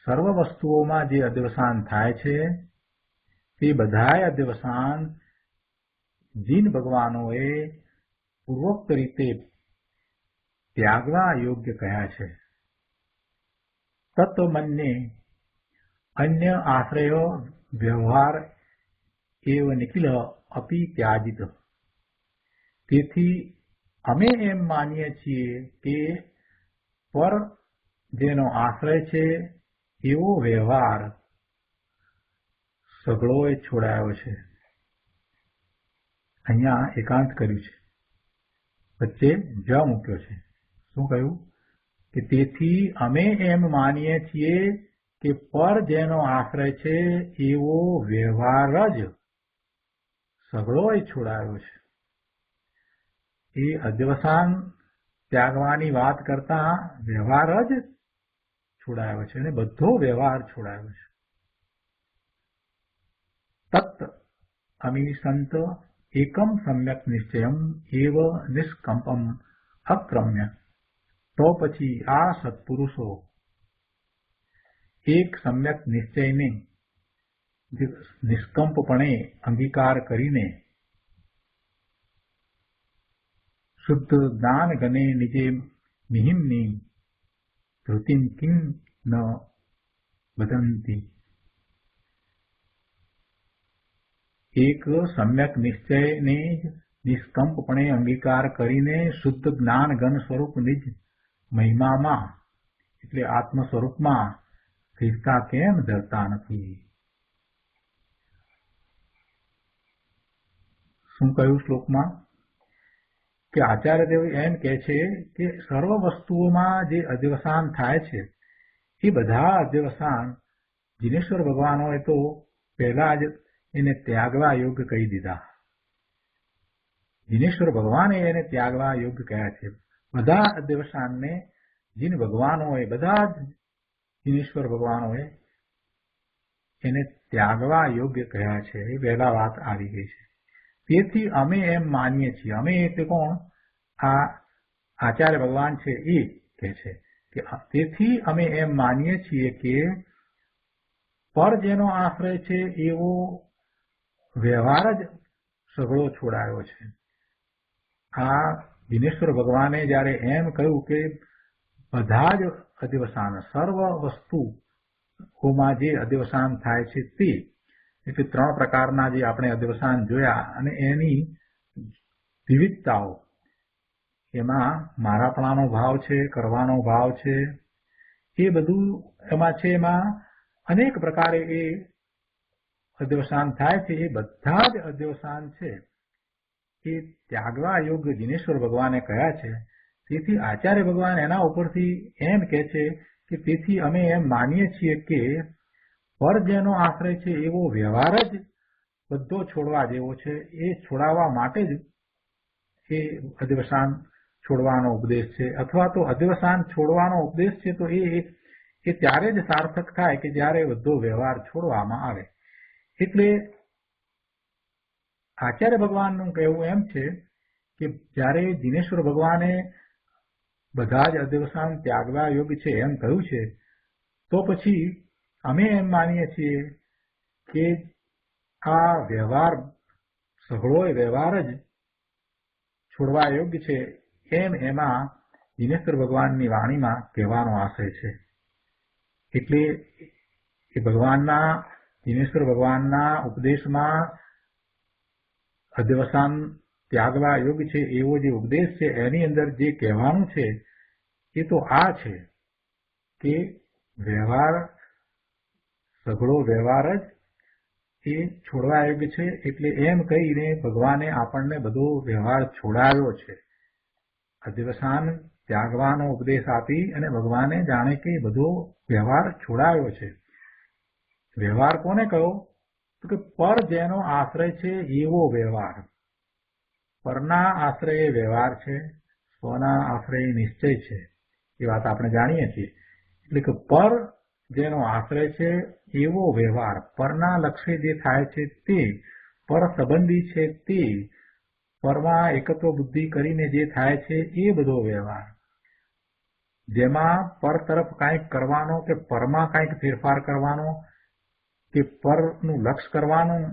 સર્વ વસ્તુઓમાં જે અધ્યવસાન થાય છે તે બધાય અધ્યવસાન જીન ભગવાનોએ પૂર્વોક્ત રીતે ત્યાગવા યોગ્ય કહ્યા છે. તત્વમન્યે અન્ય આશ્રયો વ્યવહાર એવ નિખિલ અપી ત્યાજિત. તેથી અમે એમ માનીએ છીએ કે પર જેનો આશ્રય છે એવો વ્યવહાર સઘળોએ છોડાયો છે. અહીંયા એકાંત કર્યું છે, વચ્ચે જ મૂક્યો છે. શું કહ્યું કે તેથી અમે એમ માનીએ છીએ કે પર જેનો આશ્રય છે એવો વ્યવહાર જ સઘળોએ છોડાયો છે. એ અધ્યવસાન ત્યાગવાની વાત કરતા વ્યવહાર જ છોડાયો છે અને બધો વ્યવહાર છોડાયો છે. તત્ અમી સંત એકમ સમ્યક નિશ્ચયમ એવ નિષ્કંપમ અક્રમ્ય. તો પછી આ સત્પુરુષો એક સમ્યક નિશ્ચયને નિષ્કંપપણે અંગીકાર કરીને શુદ્ધ જ્ઞાન ગને નિજે મિહિમની ધૃતિમ કિં ન વદંતી. એક સમ્યક નિશ્ચયને નિષ્કંપપણે અંગીકાર કરીને શુદ્ધ જ્ઞાન ઘન સ્વરૂપ નિજ મહિમામાં એટલે આત્મ સ્વરૂપમાં સ્થિરતા કેમ ધરતા નથી? શું કહ્યું શ્લોકમાં કે આચાર્યદેવ એમ કહે છે કે સર્વ વસ્તુઓમાં જે અધ્યવસાન થાય છે એ બધા અધ્યવસાન જીનેશ્વર ભગવાનોએ તો પહેલા જ એને ત્યાગવા યોગ્ય કહી દીધા. જીનેશ્વર ભગવાને એને ત્યાગવા યોગ્ય કહ્યા છે. બધા અધ્યવસાનને જીન ભગવાનોએ, બધા જ જીનેશ્વર ભગવાનોએ એને ત્યાગવા યોગ્ય કહ્યા છે. એ પહેલા વાત આવી ગઈ છે. તેથી અમે એમ માનીએ છીએ, અમે એટલે કોણ? આ આચાર્ય ભગવાન છે એ કહે છે કે તેથી અમે એમ માનીએ છીએ કે પર જેનો આશ્રય છે એવો વ્યવહાર જ સઘળો છોડાયો છે. આ દિનેશ્વર ભગવાને જયારે એમ કહ્યું કે બધા જ અધ્યવસાન, સર્વ વસ્તુઓમાં જે અધ્યવસાન થાય છે તે, એટલે ત્રણ પ્રકારના જે આપણે અધ્યવસાન જોયા અને એની વિવિધતાઓ, એમાં મારાપણાનો ભાવ છે, કરવાનો ભાવ છે, એ બધું એમાં છે, એમાં અનેક પ્રકારે એ અધ્યવસાન થાય છે. એ બધા જ અધ્યવસાન છે એ ત્યાગવા યોગ્ય જિનેશ્વર ભગવાને કહ્યા છે. તેથી આચાર્ય ભગવાન એના ઉપરથી એમ કહે છે કે તેથી અમે એમ માનીએ છીએ કે પર જેનો આશ્રય છે એવો વ્યવહાર જ બધો છોડવા જેવો છે. એ છોડાવવા માટે જ એ અધ્યવસાન છોડવાનો ઉપદેશ છે, અથવા તો અધ્યવસાન છોડવાનો ઉપદેશ છે તો એ ત્યારે જ સાર્થક થાય કે જ્યારે બધો વ્યવહાર છોડવામાં આવે. એટલે આચાર્ય ભગવાનનું કહેવું એમ છે કે જ્યારે જિનેશ્વર ભગવાને બધા જ અધ્યવસાન ત્યાગવા યોગ્ય છે એમ કહ્યું છે, તો પછી અમે એમ માનીએ છીએ કે આ વ્યવહાર સઘળો વ્યવહાર જ છોડવા યોગ્ય છે એમ એમાં જિનેશ્વર ભગવાનની વાણીમાં કહેવાનો આશય છે. એટલે એ જિનેશ્વર ભગવાનના ઉપદેશમાં અધ્યવસાન ત્યાગવા યોગ્ય છે એવો જે ઉપદેશ છે એની અંદર જે કહેવાનું છે એ તો આ છે કે વ્યવહાર સઘળો વ્યવહાર જ એ છોડવા યોગ્ય છે. એટલે એમ કહીને ભગવાને આપણને બધો વ્યવહાર છોડાવ્યો છે. અધ્યવસાન ત્યાગવાનો ઉપદેશ આપી અને ભગવાને જાણે કે બધો વ્યવહાર છોડાવ્યો છે. વ્યવહાર કોને કહ્યો? તો કે પર જેનો આશ્રય છે એવો વ્યવહાર. પરના આશ્રય વ્યવહાર છે, સ્વના આશ્રય નિશ્ચય છે. એ વાત આપણે જાણીએ છીએ. એટલે કે પર જેનો આશ્રય છે એવો વ્યવહાર, પરના લક્ષ્ય જે થાય છે તે, પર સંબંધી છે તે, પરમાં એકત્વ બુદ્ધિ કરીને જે થાય છે એ બધો વ્યવહાર, જેમાં પર તરફ કાંઈક કરવાનો કે પરમાં કાંઈક ફેરફાર કરવાનો કે પરનું લક્ષ્ય કરવાનું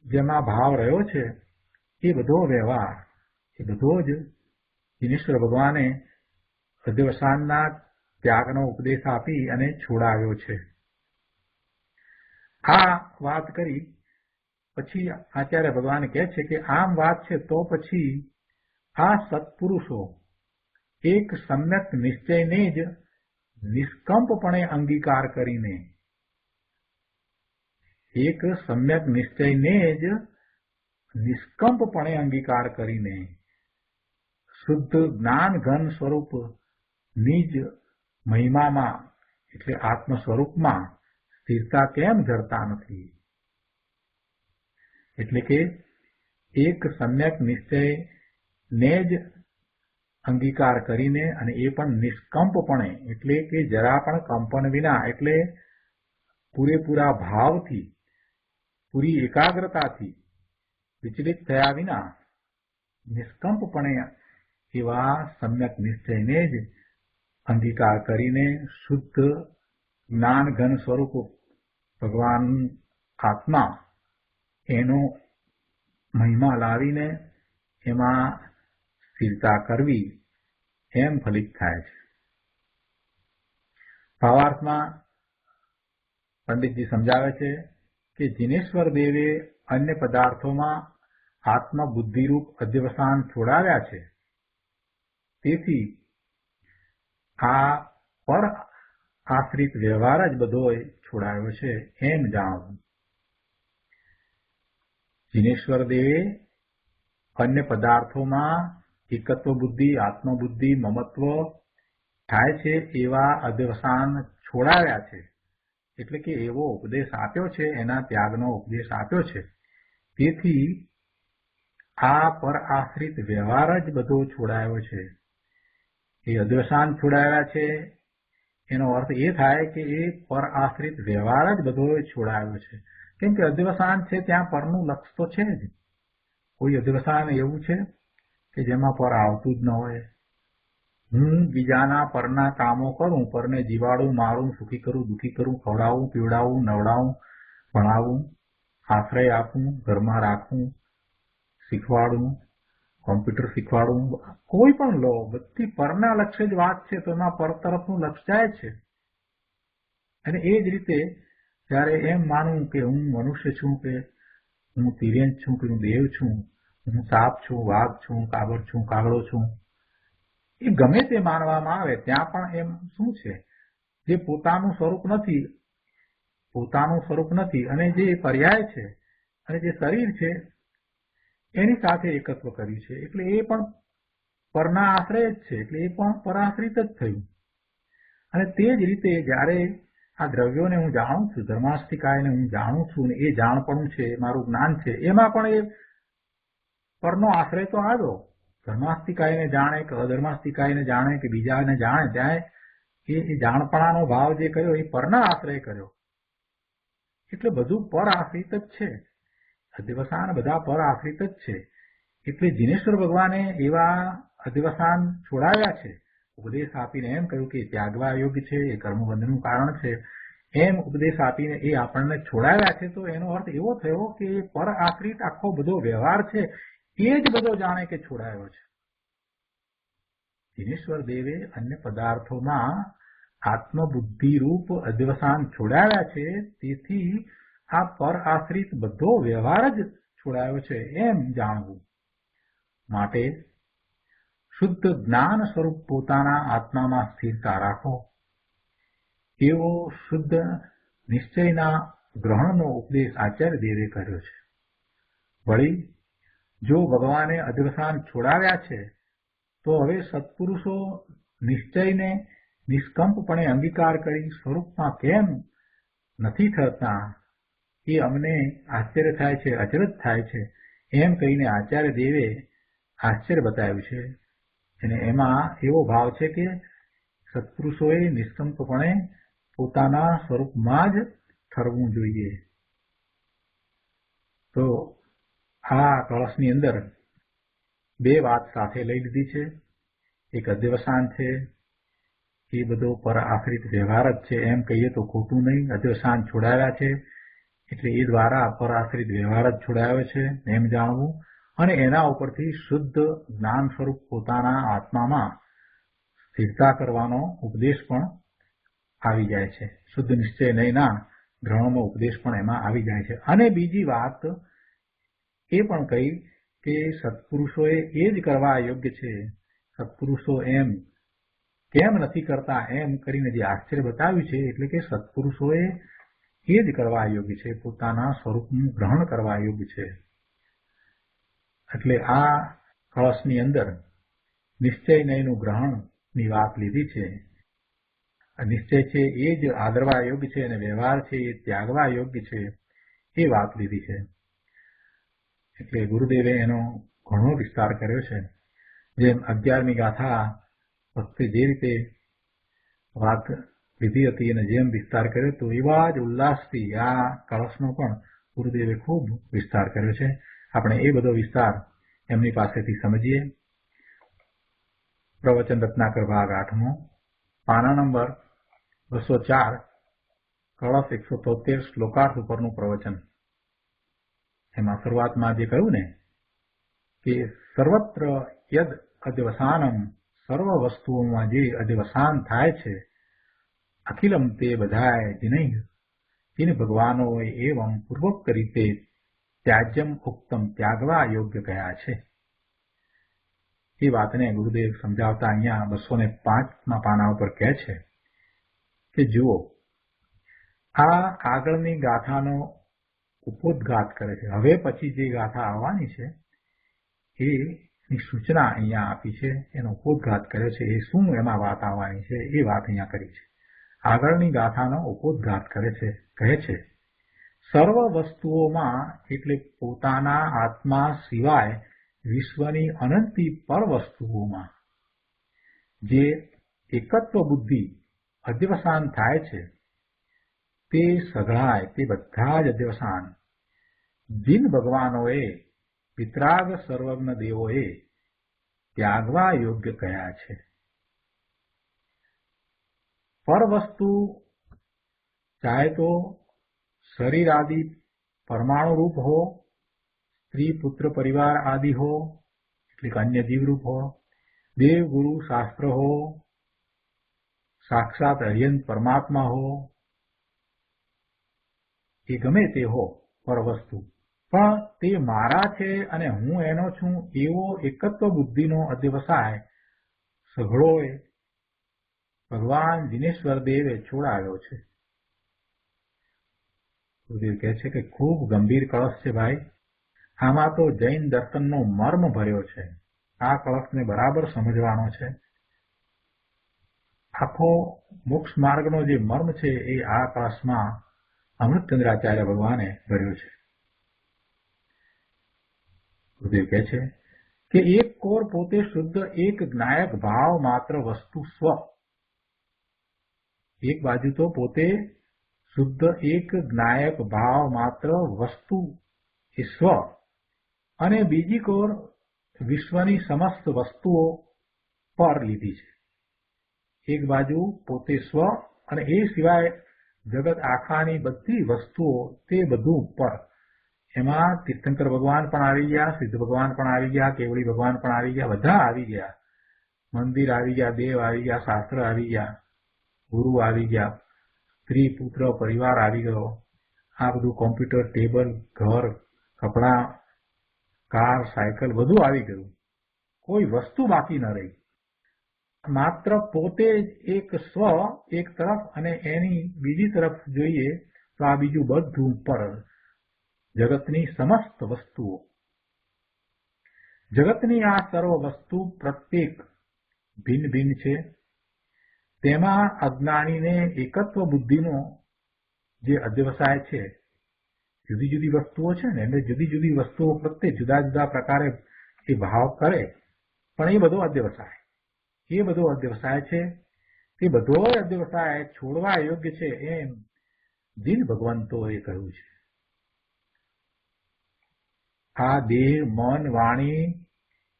જેમાં ભાવ રહ્યો છે એ બધો વ્યવહાર, એ બધો જ જિનેશ્વર ભગવાને અધ્યવસાનના ત્યાગનો ઉપદેશ આપી અને છોડાવ્યો છે. આ વાત કરી પછી આચાર્ય ભગવાન કહે છે કે આમ વાત છે તો પછી આ સત્પુરુષો એક સમ્યક નિશ્ચયને જ નિષ્કંપપણે અંગીકાર કરીને, એક સમ્યક નિશ્ચયને જ નિષ્કંપપણે અંગીકાર કરીને શુદ્ધ જ્ઞાન ઘન સ્વરૂપ નિજ મહિમામાં એટલે આત્મ સ્વરૂપમાં સ્થિરતા કેમ ધરતા નથી? એટલે કે એક સમ્યક નિશ્ચયને જ અંગીકાર કરીને અને એ પણ નિષ્કંપપણે એટલે કે જરા પણ કંપન વિના, એટલે પૂરેપૂરા ભાવથી, પૂરી એકાગ્રતાથી વિચલિત થયા વિના નિષ્કંપપણે એવા સમ્યક નિશ્ચયને જ અંગીકાર કરીને શુદ્ધ જ્ઞાન ઘન સ્વરૂપ ભગવાન આત્મા એનો મહિમા લાવીને એમાં સ્થિરતા કરવી એમ ફલિત થાય છે. ભાવાર્થમાં પંડિતજી સમજાવે છે કે જિનેશ્વર દેવે અન્ય પદાર્થોમાં આત્મબુદ્ધિરૂપ અધ્યવસાન છોડાવ્યા છે. તેથી આ પર આશ્રિત વ્યવહાર જ બધો છોડાયો છે એમ જાણવું. જિનેશ્વર દેવે અન્ય પદાર્થોમાં એકત્વ બુદ્ધિ, આત્મબુદ્ધિ, મમત્વ થાય છે એવા અધ્યવસાન છોડાવ્યા છે. એટલે કે એવો ઉપદેશ આપ્યો છે, એના ત્યાગનો ઉપદેશ આપ્યો છે. તેથી આ પર આશ્રિત વ્યવહાર જ બધો છોડાયો છે. એ અધ્યવસાન છોડાવ્યા છે એનો અર્થ એ થાય કે એ પર આશ્રિત વ્યવહાર જ બધો છોડાયો છે. કેમ કે અધ્યવસાન છે ત્યાં પરનું લક્ષ તો છે જ. કોઈ અધ્યવસાન એવું છે કે જેમાં પર આવતું જ ન હોય. હું બીજાના પરના કામો કરું, પરને જીવાડું, મારું, સુખી કરું, દુઃખી કરું, ખવડાવું, પીવડાવું, નવડાવું, ભણાવું, આશ્રય આપું, ઘરમાં રાખું, શીખવાડું, કોમ્પ્યુટર શીખવાડું, કોઈ પણ લો, બધી પરના લક્ષ્ય જ વાત છે. તો એમાં પર તરફનું લક્ષ્ય જાય છે. અને એ જ રીતે જ્યારે એમ માનવું કે હું મનુષ્ય છું, કે હું તિર્યંત છું, કે હું દેવ છું, હું સાપ છું, વાઘ છું, કાબર છું, કાગડો છું, એ ગમે તે માનવામાં આવે ત્યાં પણ એમ શું છે જે પોતાનું સ્વરૂપ નથી અને જે પર્યાય છે અને જે શરીર છે એની સાથે એકત્વ કર્યું છે, એટલે એ પણ પરના આશ્રય જ છે, એટલે એ પણ પરાશ્રિત જ થયું. અને તે જ રીતે જયારે આ દ્રવ્યોને હું જાણું છું, ધર્માસ્તિકાયને હું જાણું છું, એ જાણપણું છે, મારું જ્ઞાન છે, એમાં પણ એ પરનો આશ્રય તો આવ્યો. ધર્માસ્તિકાયને જાણે કે અધર્માસ્તિકાયને જાણે કે બીજાને જાણે, ત્યાં એ જાણપણાનો ભાવ જે કર્યો એ પરના આશ્રય કર્યો. એટલે બધું પર આશ્રિત જ છે. અધ્યવસાન બધા પર આશ્રિત જ છે. એટલે જીનેશ્વર ભગવાને એવા અધ્યવસાન છોડાવ્યા છે. ઉપદેશ આપીને એમ કહ્યું કે ત્યાગવા યોગ્ય છે, એ કર્મબંધનું કારણ છે, એમ ઉપદેશ આપીને એ આપણને છોડાવ્યા છે. તો એનો અર્થ એવો થયો કે પર આશ્રિત આખો બધો વ્યવહાર છે એ જ બધો જાણે કે છોડાયો છે. જીનેશ્વર દેવે અન્ય પદાર્થોમાં આત્મબુદ્ધિરૂપ અધ્યવસાન છોડાવ્યા છે, તેથી આ પર આશ્રિત બધો વ્યવહાર જ છોડાયો છે એમ જાણવું. માટે શુદ્ધ જ્ઞાન સ્વરૂપ પોતાના આત્મામાં સ્થિરતા રાખો, એવો શુદ્ધ નિશ્ચયના ગ્રહણનો ઉપદેશ આચાર્ય દેવે કર્યો છે. વળી જો ભગવાને અધ્યવસાન છોડાવ્યા છે તો હવે સત્પુરુષો નિશ્ચયને નિષ્કંપપણે અંગીકાર કરી સ્વરૂપમાં કેમ નથી થતા એ અમને આશ્ચર્ય થાય છે, અચરજ થાય છે, એમ કહીને આચાર્ય દેવે આશ્ચર્ય બતાવ્યું છે. અને એમાં એવો ભાવ છે કે સત્પુરુષોએ નિષ્કંપપણે પોતાના સ્વરૂપમાં જ ઠરવું જોઈએ. તો આ કળશની અંદર બે વાત સાથે લઈ લીધી છે. એક અધ્યવસાન છે, એ બધો પર આશ્રિત વ્યવહાર જ છે એમ કહીએ તો ખોટું નહીં. અધ્યવસાન છોડાવ્યા છે એટલે એ દ્વારા પર આશ્રિત વ્યવહાર જ છોડાવ્યો છે એમ જાણવું. અને એના ઉપરથી શુદ્ધ જ્ઞાન સ્વરૂપ પોતાના આત્મામાં સ્થિરતા કરવાનો ઉપદેશ પણ આવી જાય છે. શુદ્ધ નિશ્ચય નયના ગ્રહણનો ઉપદેશ પણ એમાં આવી જાય છે. અને બીજી વાત એ પણ કહી કે સત્પુરુષોએ એ જ કરવા યોગ્ય છે. સત્પુરુષો એમ કેમ નથી કરતા એમ કરીને જે આશ્ચર્ય બતાવ્યું છે, એટલે કે સત્પુરુષોએ એ જ કરવા યોગ્ય છે, પોતાના સ્વરૂપનું ગ્રહણ કરવા યોગ્ય છે. એટલે આ કળશની અંદર નિશ્ચય નયનું ગ્રહણની વાત લીધી છે. નિશ્ચય છે એ જ આદરવા યોગ્ય છે અને વ્યવહાર છે એ ત્યાગવા યોગ્ય છે એ વાત લીધી છે. એટલે ગુરુદેવે એનો ઘણો વિસ્તાર કર્યો છે. જેમ 11મી ગાથા વખતે જે રીતે વાત લીધી હતી અને જેમ વિસ્તાર કર્યો તો એવા જ ઉલ્લાસથી આ કળશનો પણ ગુરુદેવે ખૂબ વિસ્તાર કર્યો છે. આપણે એ બધો વિસ્તાર એમની પાસેથી સમજીએ. પ્રવચન રત્નાકર ભાગ 8મો, પાના નંબર 204, કળશ 173, શ્લોકાર્થ ઉપરનું પ્રવચન. એમાં શરૂઆતમાં જે કહ્યું ને કે સર્વત્ર યદ અધ્યવસાનમ, સર્વ વસ્તુઓમાં જે અધ્યવસાન થાય છે, અખિલમ તે બધાય જીનૈ, જીન ભગવાનોએ એવમ પૂર્વોક્ત રીતે ત્યાજ્યમ ઉક્તમ, ત્યાગવા યોગ્ય કયા છે. એ વાતને ગુરુદેવ સમજાવતા અહીંયા 205માં પાના ઉપર કહે છે કે જુઓ, આ આગળની ગાથાનો ઉપોદ્ઘાત કરે છે. હવે પછી જે ગાથા આવવાની છે એની સૂચના અહીંયા આપી છે, એનો ઉપોદ્ઘાત કર્યો છે. એ શું એમાં વાત આવવાની છે એ વાત અહીંયા કરી છે. આગળની ગાથાનો ઉપોદ્ઘાત કરે છે, કહે છે સર્વ વસ્તુઓમાં એટલે પોતાના આત્મા સિવાય વિશ્વની અનંતી પર વસ્તુઓમાં જે એકત્વ બુદ્ધિ અધ્યવસાન થાય છે, તે સઘળાય, તે બધા જ અધ્યવસાન જીન ભગવાનોએ, વિતરાગ સર્વજ્ઞ દેવોએ ત્યાગવા યોગ્ય કયા છે. પર વસ્તુ ચાહે તો શરીર આદि પરમાણુ રૂપ हो, स्त्री पुत्र परिवार आदि हो, એટલે કે અન્ય જીવ રૂપ हो, देव गुरु शास्त्र हो, साक्षात अरिहंत परमात्मा हो, એ ગમે તે હો પર વસ્તુ, પણ તે મારા છે અને હું એનો છું એવો એકત્વ બુદ્ધિનો અધ્યવસાય સઘળોએ ભગવાન દિનેશ્વર દેવે છોડાવ્યો છે. ગુરુદેવ કહે છે કે ખૂબ ગંભીર કળશ છે ભાઈ, આમાં તો જૈન દર્શનનો મર્મ ભર્યો છે. આ કળશને બરાબર સમજવાનો છે. આખો મોક્ષ માર્ગનો જે મર્મ છે એ આ કળશમાં અમૃતચંદ્રાચાર્ય ભગવાને ભર્યો છે. ગુરુદેવ કહે છે કે એક કોર પોતે શુદ્ધ એક જ્ઞાયક ભાવ માત્ર વસ્તુ સ્વ. એક બાજુ તો પોતે શુદ્ધ એક જ્ઞાયક ભાવ માત્ર વસ્તુ એ સ્વ, અને બીજી કોર વિશ્વની સમસ્ત વસ્તુઓ પર લીધી છે. એક બાજુ પોતે સ્વ અને એ સિવાય જગત આખાની બધી વસ્તુઓ, તે બધું ઉપર. એમાં તીર્થંકર ભગવાન પણ આવી ગયા, સિદ્ધ ભગવાન પણ આવી ગયા, કેવડી ભગવાન પણ આવી ગયા, બધા આવી ગયા. મંદિર આવી ગયા, દેવ આવી ગયા, શાસ્ત્ર આવી ગયા, ગુરુ આવી ગયા, સ્ત્રી પુત્ર પરિવાર આવી ગયો. આ બધું કોમ્પ્યુટર, ટેબલ, ઘર, કપડા, કાર, સાયકલ બધું આવી ગયું. કોઈ વસ્તુ બાકી ન રહી. માત્ર પોતે જ એક સ્વ એક તરફ, અને એની બીજી તરફ જોઈએ તો આ બીજું બધું ઉપર. જગતની સમસ્ત વસ્તુઓ, જગતની આ સર્વ વસ્તુ પ્રત્યેક ભિન્ન ભિન્ન છે. તેમાં અજ્ઞાનીને એકત્વ બુદ્ધિનો જે અધ્યવસાય છે, જુદી જુદી વસ્તુઓ છે ને, એટલે જુદી જુદી વસ્તુઓ પ્રત્યે જુદા જુદા પ્રકારે એ ભાવ કરે, પણ એ બધો અધ્યવસાય, એ બધો અધ્યવસાય છે. એ બધો અધ્યવસાય છોડવા યોગ્ય છે એમ જીન ભગવંતોએ કહ્યું છે. આ દેહ, મન, વાણી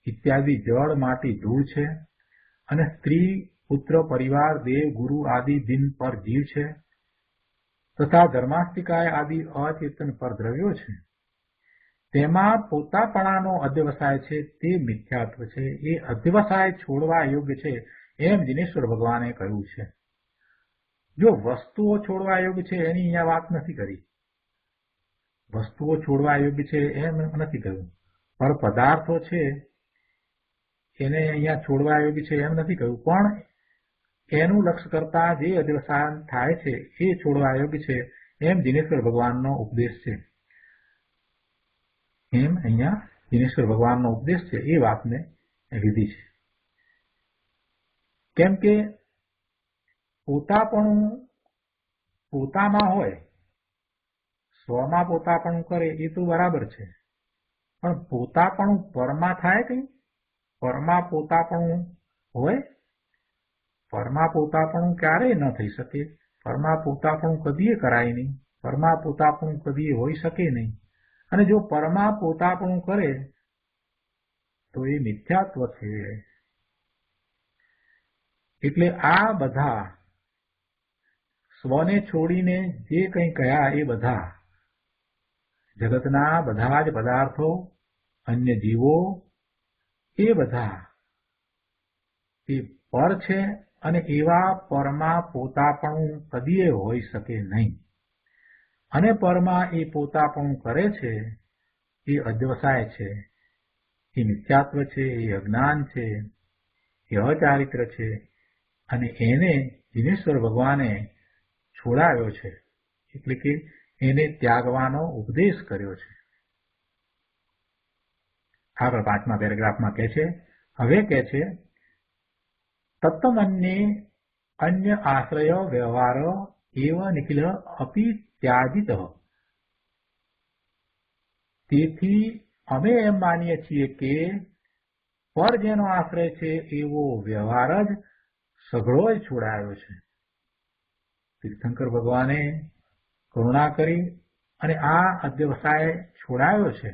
ઇત્યાદિ જળ, માટી, ધૂળ છે, અને સ્ત્રી, પુત્ર, પરિવાર, દેવ, ગુરુ આદિ દિન પર જીવ છે, તથા ધર્માસ્તિકાય આદિ અચેતન પર દ્રવ્યો છે. તેમાં પોતાપણાનો અધ્યવસાય છે તે મિથ્યાત્વ છે. એ અધ્યવસાય છોડવા યોગ્ય છે એમ દિનેશ્વર ભગવાને કહ્યું છે. જો વસ્તુઓ છોડવા યોગ્ય છે એની અહીંયા વાત નથી કરી. વસ્તુઓ છોડવા યોગ્ય છે એમ નથી કહ્યું. પણ પદાર્થો છે એને અહીંયા છોડવા યોગ્ય છે એમ નથી કહ્યું. પણ એનું લક્ષ્ય કરતા જે અધ્યવસાન થાય છે એ છોડવા યોગ્ય છે એમ દિનેશ્વર ભગવાનનો ઉપદેશ છે. એમ અહીંયા દિનેશ્વર ભગવાનનો ઉપદેશ છે એ વાતને લીધી છે. કેમ કે પોતાપણું પોતામાં હોય, સ્વમાં પોતાપણું કરે એ તો બરાબર છે, પણ પોતાપણું પરમાં થાય કઈ? પરમાં પોતાપણું હોય? પરમાં પોતાપણું ક્યારેય ન થઈ શકે. પરમાં પોતાપણું કદીએ કરાય નહીં. પરમાં પોતાપણું કદીએ હોઈ શકે નહીં. અને જો પરમાં પોતાપણું કરે તો એ મિથ્યાત્વ છે. એટલે આ બધા સ્વને છોડીને જે કંઈ કહ્યા એ બધા જગતના બધા જ પદાર્થો, અન્ય જીવો, એ બધા એ પર છે, અને એવા પરમાં પોતાપણું કદીએ હોઈ શકે નહીં. અને પરમાં એ પોતાપણું કરે છે એ અધ્યવસાય છે, એ મિથ્યાત્વ છે, એ અજ્ઞાન છે, એ અચારિત્ર છે, અને એને દિનેશ્વર ભગવાને છોડાવ્યો છે. એટલે કે એને ત્યાગવાનો ઉપદેશ કર્યો છે. આગળ 5મા પેરેગ્રાફમાં કહે છે, હવે કહે છે, તત્તમન્યે અન્ય આશ્રય વ્યવહાર એવ નિખિલ અપી ત્યાજિત. તેથી અમે એમ માનીએ છીએ કે પર જેનો આશ્રય છે એવો વ્યવહાર જ સઘળો છોડાયો છે. તીર્થંકર ભગવાને કરુણા કરી અને આ અધ્યવસાય છોડાયો છે.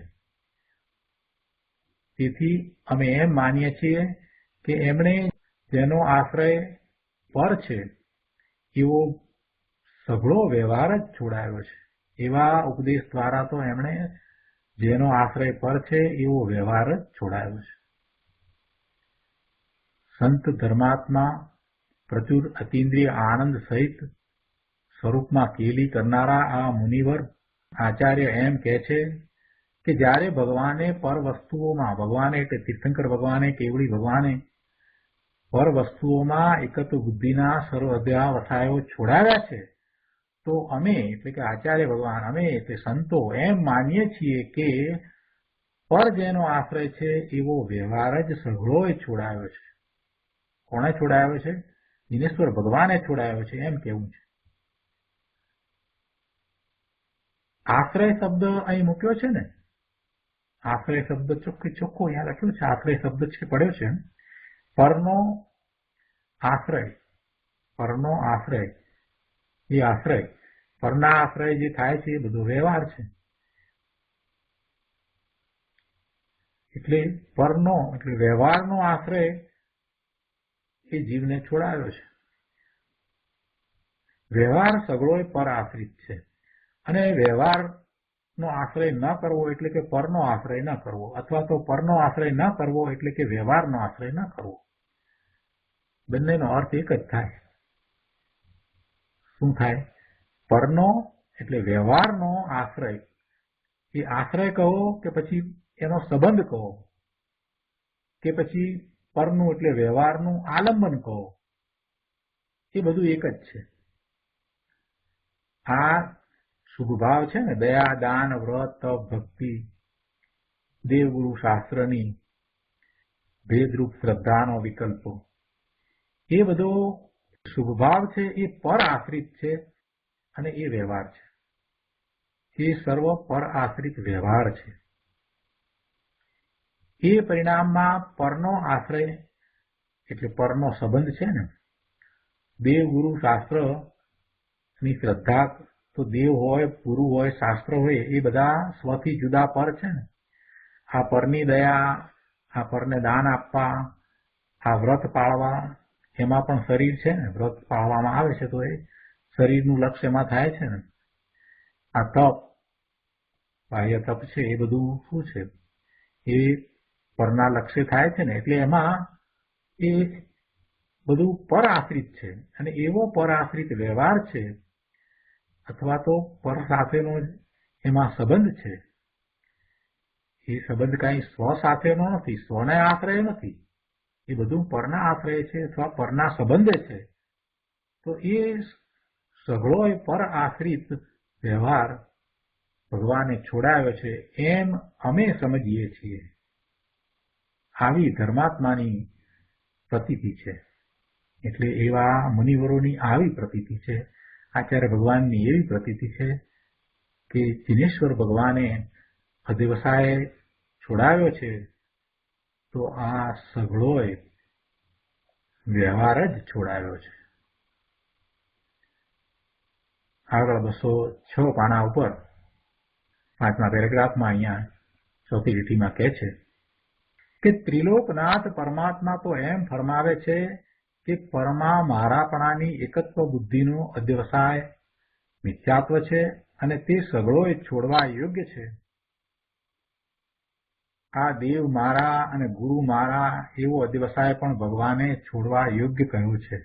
તેથી અમે એમ માનીએ છીએ કે એમણે જેનો આશ્રય પર છે એવો સઘળો વ્યવહાર જ છોડાયો છે. એવા ઉપદેશ દ્વારા તો એમણે જેનો આશ્રય પર છે એવો વ્યવહાર જ છોડાયો છે. સંત ધર્માત્મા પ્રચુર અતિન્દ્રિય આનંદ સહિત સ્વરૂપમાં કેલી કરનારા આ મુનિવર આચાર્ય એમ કહે છે કે જ્યારે ભગવાને પર વસ્તુઓમાં, ભગવાને એટલે તીર્થંકર ભગવાને, કેવડી ભગવાને પર વસ્તુઓમાં એકત્વ બુદ્ધિના સર્વ અધ્યાવસાયો છોડાવ્યા છે, તો અમે એટલે કે આચાર્ય ભગવાન, અમે એટલે સંતો એમ માનીએ છીએ કે પર જેનો આશ્રય છે એવો વ્યવહાર જ સઘળોએ છોડાવ્યો છે. કોણે છોડાવ્યો છે? દિનેશ્વર ભગવાને છોડાવ્યો છે એમ કેવું છે. આશ્રય શબ્દ અહીં મૂક્યો છે ને, આશ્રય શબ્દ ચોખ્ખો અહીંયા લખ્યો છે. આશ્રય શબ્દ છે પડ્યો છે. પરનો આશ્રય એ આશ્રય, પરના આશ્રય જે થાય છે એ બધો વ્યવહાર છે. એટલે પરનો એટલે વ્યવહારનો આશ્રય એ જીવને છોડાયો છે. વ્યવહાર સગળોય પર આશ્રિત છે, અને વ્યવહારનો આશ્રય ન કરવો એટલે કે પરનો આશ્રય ન કરવો, અથવા તો પરનો આશ્રય ન કરવો એટલે કે વ્યવહારનો આશ્રય ન કરવો. બંનેનો અર્થ એક જ થાય. શું થાય? પરનો એટલે વ્યવહારનો આશ્રય, એ આશ્રય કહો કે પછી એનો સંબંધ કહો, કે પછી પરનું એટલે વ્યવહારનું આલંબન કહો, એ બધું એક જ છે. આ શુભ ભાવ છે ને, દયા, દાન, વ્રત, તપ, ભક્તિ, દેવગુરુ શાસ્ત્રની ભેદરૂપ શ્રદ્ધાનો વિકલ્પો, એ બધો શુભ ભાવ છે એ પર આશ્રિત છે, અને એ વ્યવહાર છે. એ સર્વ પર આશ્રિત વ્યવહાર છે. એ પરિણામમાં પરનો આશ્રય એટલે પરનો સંબંધ છે ને, દેવગુરુ શાસ્ત્રની શ્રદ્ધા, તો દેવ હોય, ગુરુ હોય, શાસ્ત્ર હોય, એ બધા સ્વથી જુદા પર છે ને. આ પરની દયા, આ પરને દાન આપવા, આ વ્રત પાળવા, એમાં પણ શરીર છે ને, વ્રત પાળવામાં આવે છે તો એ શરીરનું લક્ષ્ય એમાં થાય છે ને. આ તપ, બાહ્ય તપ છે, એ બધું શું છે? એ પરના લક્ષ્ય થાય છે ને. એટલે એમાં એ બધું પર આશ્રિત છે, અને એવો પર આશ્રિત વ્યવહાર છે, અથવા તો પર સાથેનો એમાં સંબંધ છે. એ સંબંધ કઈ સ્વ સાથેનો નથી, સ્વને આશ્રય નથી, એ બધું પરના આશ્રય છે અથવા પરના સંબંધે છે. તો એ સઘળોય પર આશ્રિત વ્યવહાર ભગવાને છોડાવ્યો છે એમ અમે સમજીએ છીએ. આવી ધર્માત્માની પ્રતીતિ છે. એટલે એવા મુનિવરોની આવી પ્રતીતિ છે. આચાર્ય ભગવાનની એવી પ્રતીતિ છે કે દિનેશ્વર ભગવાને અધ્યવસાય છોડાવ્યો છે, તો આ સઘળોય વ્યવહાર જ છોડાવ્યો છે. આગળ 206 પાના ઉપર 5મા પેરેગ્રાફમાં અહીંયા 4મી લીટીમાં કહે છે કે ત્રિલોકનાથ પરમાત્મા તો એમ ફરમાવે છે કે પરમાં મારાપણાની એકત્વ બુદ્ધિનો અધ્યવસાય મિથ્યાત્વ છે, અને તે સઘળોય છોડવા યોગ્ય છે. આ દેવ મારા અને ગુરુ મારા એવો અધ્યવસાય પણ ભગવાને છોડવા યોગ્ય કહ્યું છે.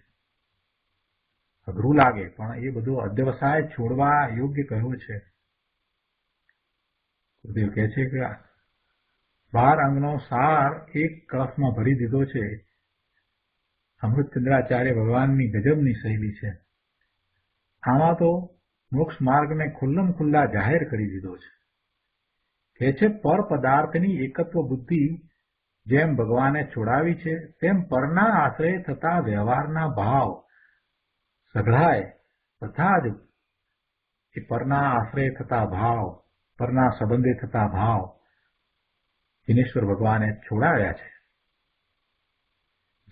અઘરું લાગે, પણ એ બધો અધ્યવસાય છોડવા યોગ્ય કહ્યું છે. ગુરુદેવ કહે છે કે 12 અંગનો સાર એક કળશમાં ભરી દીધો છે. અમૃતચંદ્રાચાર્ય ભગવાનની ગજબની શૈલી છે. આમાં તો મોક્ષ માર્ગને ખુલ્લમ ખુલ્લા જાહેર કરી દીધો છે. કહે છે પર પદાર્થની એકત્વ બુદ્ધિ જેમ ભગવાને છોડાવી છે, તેમ પરના આશ્રય થતા વ્યવહારના ભાવ સઘળાય તથા જ એ પરના આશ્રય થતા ભાવ, પરના સંબંધે થતા ભાવ દિનેશ્વર ભગવાને છોડાવ્યા છે.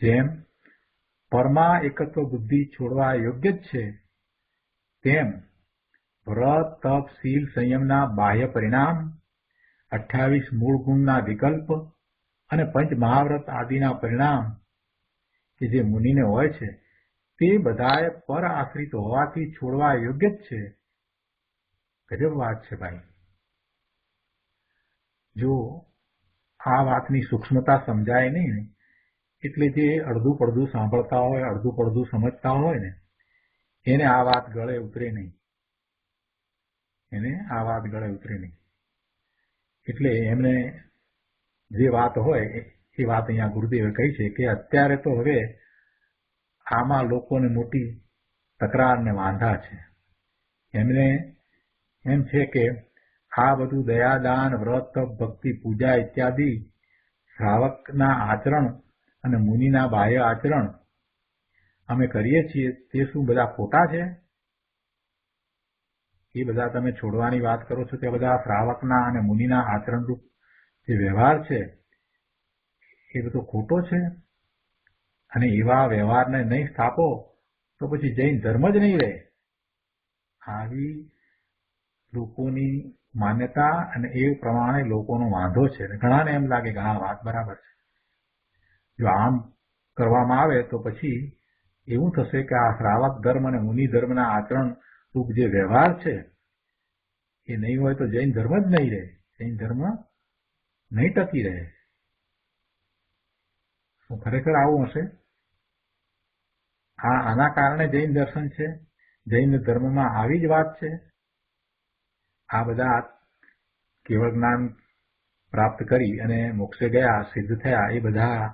જેમ પરમાં એકત્વ બુદ્ધિ છોડવા યોગ્ય જ છે, તેમ વ્રત, તપ, શીલ, સંયમના બાહ્ય પરિણામ, 28 મૂળ ગુણના વિકલ્પ અને પંચ મહાવ્રત આદિના પરિણામ કે જે મુનિને હોય છે, તે બધાએ પર આશ્રિત હોવાથી છોડવા યોગ્ય જ છે. ગજબ વાત છે ભાઈ. જો આ વાતની સૂક્ષ્મતા સમજાય નહીં, એટલે જે અડધું પડધું સાંભળતા હોય, અડધું પડધું સમજતા હોય ને, એને આ વાત ગળે ઉતરે નહીં. એટલે એમને જે વાત હોય એ વાત અહીંયા ગુરુદેવે કહી છે કે અત્યારે તો હવે આમાં લોકોને મોટી તકરાર ને વાંધા છે. એમને એમ છે કે આ બધું દયાદાન, વ્રત, ભક્તિ, પૂજા ઇત્યાદિ શ્રાવકના આચરણ અને મુનિના બાહ્ય આચરણ અમે કરીએ છીએ તે શું બધા ખોટા છે? એ બધા તમે છોડવાની વાત કરો છો તે બધા શ્રાવકના અને મુનિના આચરણરૂપ જે વ્યવહાર છે એ બધો ખોટો છે? અને એવા વ્યવહારને નહીં સ્થાપો તો પછી જૈન ધર્મ જ નહીં રહે. આવી લોકોની માન્યતા અને એ પ્રમાણે લોકોનો વાંધો છે. ઘણાને એમ લાગે કે હા, વાત બરાબર છે. જો આમ કરવામાં આવે તો પછી એવું થશે કે આ શ્રાવક ધર્મ અને મુનિ ધર્મના આચરણ રૂપ જે વ્યવહાર છે એ નહીં હોય તો જૈન ધર્મ જ નહીં રહે. જૈન ધર્મ નહીં ટકી રહે. શું ખરેખર આવું હશે? આના કારણે જૈન દર્શન છે, જૈન ધર્મમાં આવી જ વાત છે. આ બધા કેવળ જ્ઞાન પ્રાપ્ત કરી અને મોક્ષે ગયા, સિદ્ધ થયા, એ બધા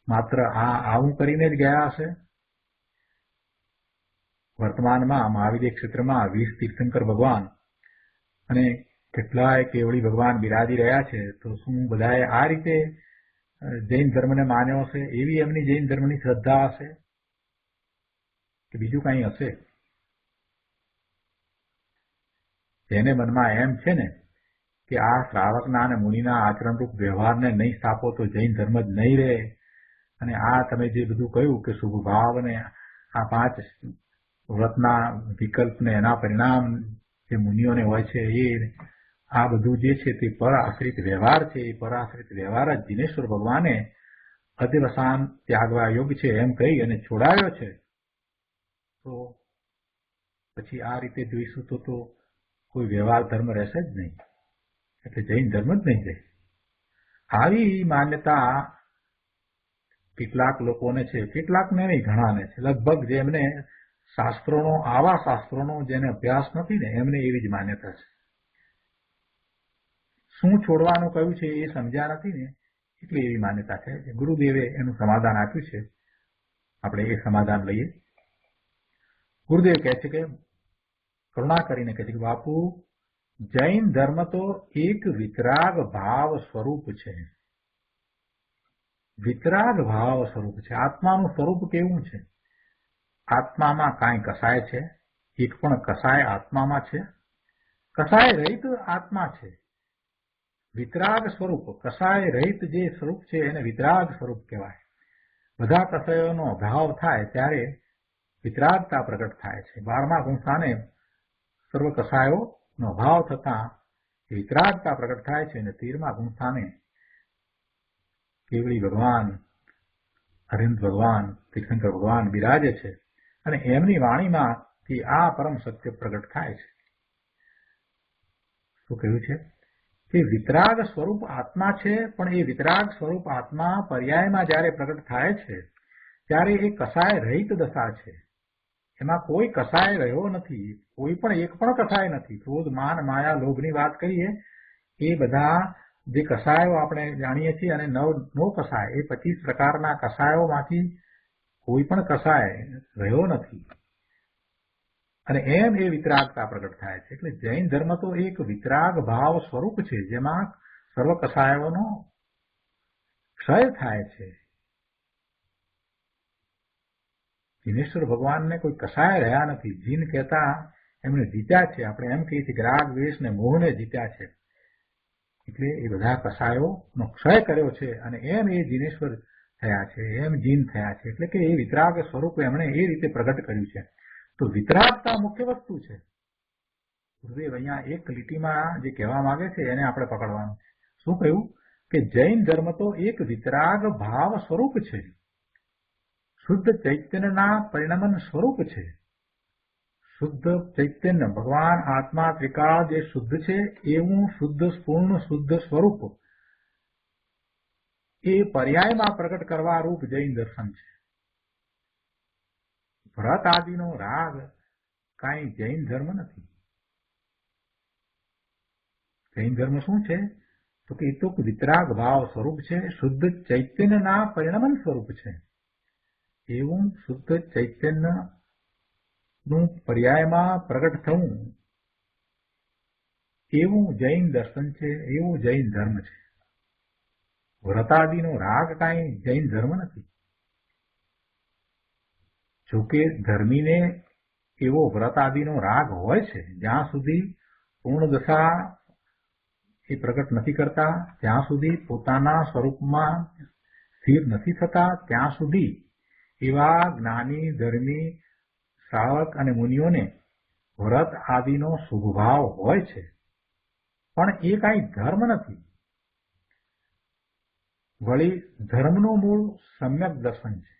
માત્ર આવું કરીને જ ગયા હશે? વર્તમાનમાં મહાવિદ્ય ક્ષેત્રમાં 20 તીર્થંકર ભગવાન અને કેટલાય કેવળી ભગવાન બિરાજી રહ્યા છે. તો શું બધાએ આ રીતે જૈન ધર્મને માન્યો હશે? એવી એમની જૈન ધર્મની શ્રદ્ધા હશે કે બીજું કંઈ હશે? જેને મનમાં એમ છે ને કે આ શ્રાવકના અને મુનિના આચરણરૂપ વ્યવહારને નહીં સ્થાપો તો જૈન ધર્મ જ નહીં રહે, અને આ તમે જે બધું કહ્યું કે શુભ ભાવ અને આ 5 વ્રતના વિકલ્પને એના પરિણામ જે મુનિઓને હોય છે, એ આ બધું જે છે તે પર આશ્રિત વ્યવહાર છે. એ પર આશ્રિત વ્યવહાર જ દિનેશ્વર ભગવાને અધિવસાન ત્યાગવા યોગ્ય છે એમ કહી અને છોડાવ્યો છે. તો પછી આ રીતે જોઈશું તો કોઈ વ્યવહાર ધર્મ રહેશે જ નહીં. એટલે જૈન ધર્મ જ નહીં રહે. આવી માન્યતા કેટલાક લોકોને છે, કેટલાકને નહીં, ઘણાને છે. લગભગ જેમને આવા શાસ્ત્રોનો જેને અભ્યાસ નથી ને એમને એવી જ માન્યતા છે. શું છોડવાનું કહ્યું છે એ સમજ્યા નથી ને એટલે એવી માન્યતા છે. ગુરુદેવે એનું સમાધાન આપ્યું છે, આપણે એ સમાધાન લઈએ. ગુરુદેવ કહે છે કે કરુણા કરીને કહે છે કે બાપુ, જૈન ધર્મ તો એક વિતરાગ ભાવ સ્વરૂપ છે. વિતરાગ ભાવ સ્વરૂપ છે. આત્માનું સ્વરૂપ કેવું છે? આત્મામાં કાંઈ કસાય છે? એક પણ કસાય આત્મામાં છે? કસાય રહિત આત્મા છે. વિતરાગ સ્વરૂપ, કસાય રહિત જે સ્વરૂપ છે એને વિતરાગ સ્વરૂપ કહેવાય. બધા કસાયોનો અભાવ થાય ત્યારે વિતરાગતા પ્રગટ થાય છે. 12મા ગુણસ્થાને સર્વ કસાયોનો અભાવ થતા વિતરાગતા પ્રગટ થાય છે. અને 13મા ગુણસ્થાને કેવળી ભગવાન, હરિન્દ્ર ભગવાન, તીર્થંકર ભગવાન બિરાજે છે અને એમની વાણીમાંથી આ પરમ સત્ય પ્રગટ થાય છે. શું કહ્યું છે કે વિતરાગ સ્વરૂપ આત્મા છે, પણ એ વિતરાગ સ્વરૂપ આત્મા પર્યાયમાં જ્યારે પ્રગટ થાય છે ત્યારે એ કસાય રહિત દશા છે. એમાં કોઈ કસાય રહ્યો નથી. કોઈ પણ એક પણ કસાય નથી. ક્રોધ, માન, માયા, લોભની વાત કરીએ એ બધા જે કસાયો આપણે જાણીએ છીએ અને નો કસાય, એ 25 પ્રકારના કસાયોમાંથી કોઈ પણ કસાય રહ્યો નથી. અને એમ એ વિતરાગતા પ્રગટ થાય છે. એટલે જૈન ધર્મ તો એક વિતરાગ ભાવ સ્વરૂપ છે, જેમાં સર્વ કસાયોનો ક્ષય થાય છે. દિનેશ્વર ભગવાનને કોઈ કસાય રહ્યા નથી. જીન કહેતા એમણે જીત્યા છે. આપણે એમ કહીએ છીએ કે રાગ, દ્વેષ ને મોહને જીત્યા છે. એટલે એ બધા કસાયોનો ક્ષય કર્યો છે અને એમ એ દિનેશ્વર થયા છે, એમ જીન થયા છે. એટલે કે એ વિતરાગ સ્વરૂપ એમણે એ રીતે પ્રગટ કર્યું છે. તો વિતરાગતા મુખ્ય વસ્તુ છે. ગુરુદેવ અહીંયા એક લીટીમાં જે કહેવા માંગે છે એને આપણે પકડવાનું છે. શું કહ્યું કે જૈન ધર્મ તો એક વિતરાગ ભાવ સ્વરૂપ છે, શુદ્ધ ચૈતન્યના પરિણમન સ્વરૂપ છે. શુદ્ધ ચૈતન્ય, ભગવાન આત્મા ત્રિકાળ જે શુદ્ધ છે એવું શુદ્ધ પૂર્ણ શુદ્ધ સ્વરૂપ એ પર્યાયમાં પ્રગટ કરવા રૂપ જૈન દર્શન છે. વ્રત આદિનો રાગ કાંઈ જૈન ધર્મ નથી. જૈન ધર્મ શું છે તો કે એ તો વિતરાગ ભાવ સ્વરૂપ છે, શુદ્ધ ચૈતન્યના પરિણમન સ્વરૂપ છે. એવું શુદ્ધ ચૈતન્યનું પર્યાયમાં પ્રગટ થવું એવું જૈન દર્શન છે, એવું જૈન ધર્મ છે. વ્રતાદિનો રાગ કાંઈ જૈન ધર્મ નથી. જોકે ધર્મીને એવો વ્રતાદિનો રાગ હોય છે, જ્યાં સુધી પૂર્ણ દશા એ પ્રગટ નથી કરતા, જ્યાં સુધી પોતાના સ્વરૂપમાં સ્થિર નથી થતા, ત્યાં સુધી એવા જ્ઞાની ધર્મી શ્રાવક અને મુનિઓને વ્રત આદિનો શુભભાવ હોય છે, પણ એ કાંઈ ધર્મ નથી. વળી ધર્મનું મૂળ સમ્યક દર્શન છે.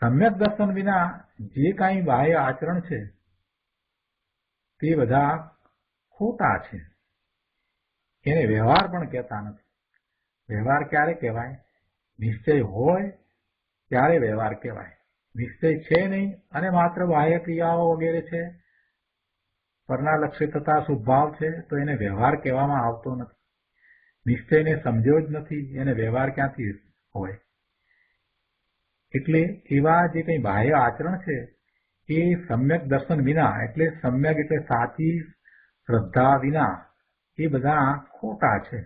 સમ્યક દર્શન વિના જે કાંઈ બાહ્ય આચરણ છે તે બધા ખોટા છે. એને વ્યવહાર પણ કહેતા નથી. વ્યવહાર ક્યારે કહેવાય? નિશ્ચય હોય ત્યારે વ્યવહાર કહેવાય. નિશ્ચય છે નહીં અને માત્ર બાહ્ય ક્રિયાઓ વગેરે છે, પરના લક્ષ્ય થતા શુભભાવ છે, તો એને વ્યવહાર કહેવામાં આવતો નથી. નિશ્ચયને સમજ્યો જ નથી, એને વ્યવહાર ક્યાંથી હોય? એટલે એવા જે કંઈ બાહ્ય આચરણ છે એ સમ્યક દર્શન વિના, એટલે સમ્યક એટલે સાચી શ્રદ્ધા વિના એ બધા ખોટા છે.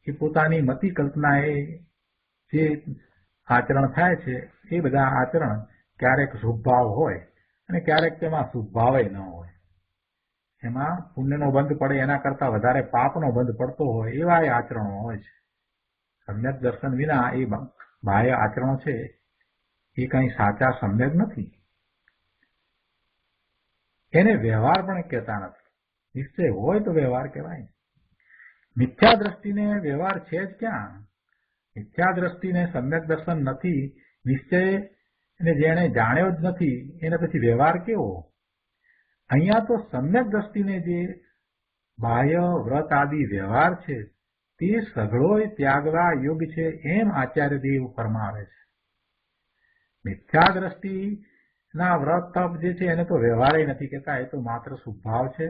એ પોતાની મતિ કલ્પનાએ જે આચરણ થાય છે એ બધા આચરણ ક્યારેક શુભભાવ હોય અને ક્યારેક તેમાં શુભભાવે ન હોય. એમાં પુણ્યનો બંધ પડે એના કરતા વધારે પાપનો બંધ પડતો હોય એવા એ આચરણો હોય છે. સમ્યક દર્શન વિના એ બાહ્ય આચરણો છે એ કંઈ સાચા સમ્યક નથી. એને વ્યવહાર પણ કહેતા નથી. નિશ્ચય હોય તો વ્યવહાર કહેવાય. મિથ્યા દ્રષ્ટિને વ્યવહાર છે જ ક્યાં? મિથ્યા દ્રષ્ટિને સમ્યક દર્શન નથી, નિશ્ચય એને જેણે જાણ્યો જ નથી એને પછી વ્યવહાર કેવો? અહીંયા તો સમ્યક દ્રષ્ટિને જે બાહ્ય વ્રત આદિ વ્યવહાર છે તે સઘળોય ત્યાગવા યોગ્ય છે એમ આચાર્ય દેવ ફરમાવે છે. મિથ્યા દ્રષ્ટિના વ્રત તપ જે છે એને તો વ્યવહાર નથી કહેતા, એ તો માત્ર શુભભાવ છે.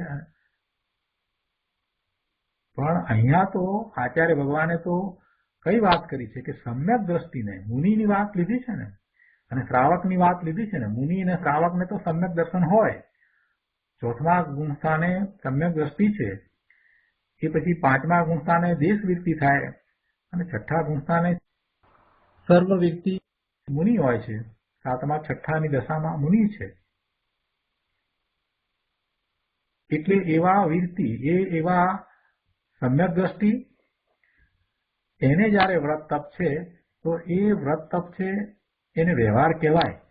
પણ અહીંયા તો આચાર્ય ભગવાને તો કઈ વાત કરી છે કે સમ્યક દ્રષ્ટિને, મુનિની વાત લીધી છે ને અને શ્રાવકની વાત લીધી છે ને. મુનિ અને શ્રાવકને તો સમ્યક દર્શન હોય. ચોથમા ગુણસ્થાને સમ્યક દ્રષ્ટિ છે, એ પછી પાંચમા ગુણસ્થાને દેશવૃત્તિ થાય અને છઠ્ઠા ગુણસ્થાને સર્વવૃત્તિ મુનિ હોય છે. સાતમા છઠ્ઠાની દશામાં મુનિ છે. એટલે એવા વૃત્તિ, એવા સમ્યક દ્રષ્ટિ, એને જયારે વ્રત તપ છે તો એ વ્રત તપ છે એને વ્યવહાર કહેવાય.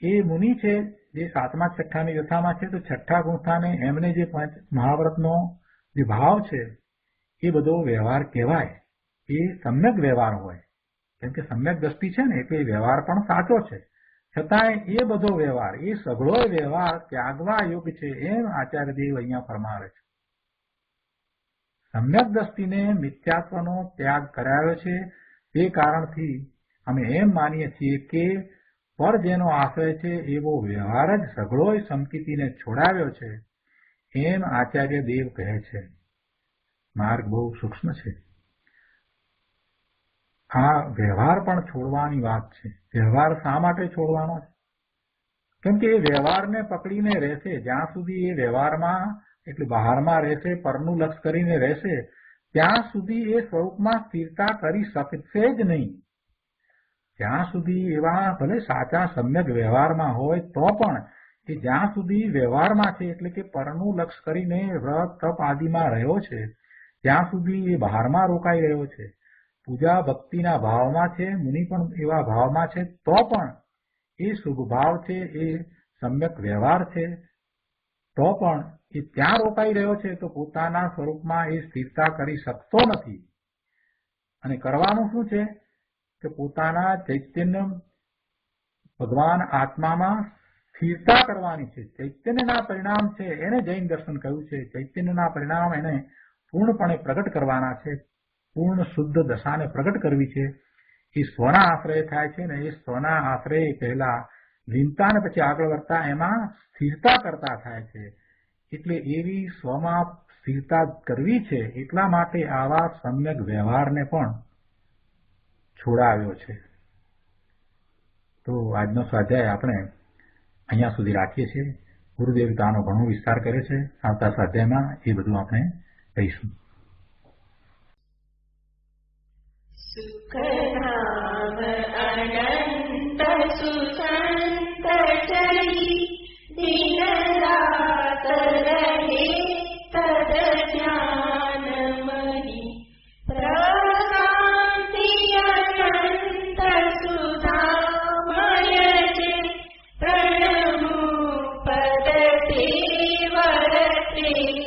એ મુનિ છે જે સાતમા છઠ્ઠાની દશામાં છે, તો છઠ્ઠા ગુણસ્થાને એમને જે મહાવ્રતનો જે ભાવ છે એ બધો વ્યવહાર કહેવાય. એ સમ્યક વ્યવહાર હોય, કેમ કે સમ્યક દ્રષ્ટિ છે ને એટલે વ્યવહાર પણ સાચો છે. છતાંય એ બધો વ્યવહાર, એ સઘળો વ્યવહાર ત્યાગવા યોગ્ય છે એમ આચાર્ય દેવ અહીંયા ફરમાવે છે. સમ્યક દ્રષ્ટિને મિથ્યાત્વનો ત્યાગ કરાયો છે. તે કારણથી અમે એમ માનીએ છીએ કે પર જેનો આશ્રય છે એવો વ્યવહાર જ સઘળોય સંકિતિને છોડાવ્યો છે એમ આચાર્ય દેવ કહે છે. માર્ગ બહુ સૂક્ષ્મ છે. આ વ્યવહાર પણ છોડવાની વાત છે. વ્યવહાર શા માટે છોડવાનો છે? કેમ કે એ વ્યવહારને પકડીને રહેશે જ્યાં સુધી એ વ્યવહારમાં એટલે બહારમાં રહેશે, પરનું લક્ષ કરીને રહેશે, ત્યાં સુધી એ સ્વરૂપમાં સ્થિરતા કરી શકશે જ નહીં. જ્યાં સુધી એવા ભલે સાચા સમ્યક વ્યવહારમાં હોય તો પણ એ જ્યાં સુધી વ્યવહારમાં છે એટલે કે પરનું લક્ષ કરીને વ્રત તપ આદિમાં રહ્યો છે, ત્યાં સુધી એ બહારમાં રોકાઈ રહ્યો છે. પૂજા ભક્તિના ભાવમાં છે, મુનિ પણ એવા ભાવમાં છે, તો પણ એ શુભ ભાવ છે, એ સમ્યક વ્યવહાર છે, તો પણ એ ત્યાં રોકાઈ રહ્યો છે તો પોતાના સ્વરૂપમાં એ સ્થિરતા કરી શકતો નથી. અને કરવાનું શું છે કે પોતાના ચૈતન્ય ભગવાન આત્મામાં સ્થિરતા કરવાની છે. ચૈતન્યના પરિણામ છે એને જૈન દર્શન કહ્યું છે. ચૈતન્યના પરિણામ એને પૂર્ણપણે પ્રગટ કરવાના છે. પૂર્ણ શુદ્ધ દશાને પ્રગટ કરવી છે. એ સ્વના આશ્રય થાય છે ને એ સ્વના આશ્રય પહેલા લીનતા ને પછી આગળ વધતા એમાં સ્થિરતા કરતા થાય છે. એટલે એવી સ્વમાં સ્થિરતા કરવી છે. એટલા માટે આવા સમ્યક વ્યવહારને પણ છોડાવ્યો છે. તો આજનો સ્વાધ્યાય આપણે અહીંયા સુધી રાખીએ છીએ. ગુરુદેવ તો આનો ઘણો વિસ્તાર કરે છે. આવતા સ્વાધ્યાયમાં એ બધું આપણે કહીશું. સુખધામ અનંત સુસંત ચરી દિન રાત રહે તદ જ્ઞાન મહી પ્રશાંતિ અનંત સુધામય છે પ્રણમુ પદ તે વરતે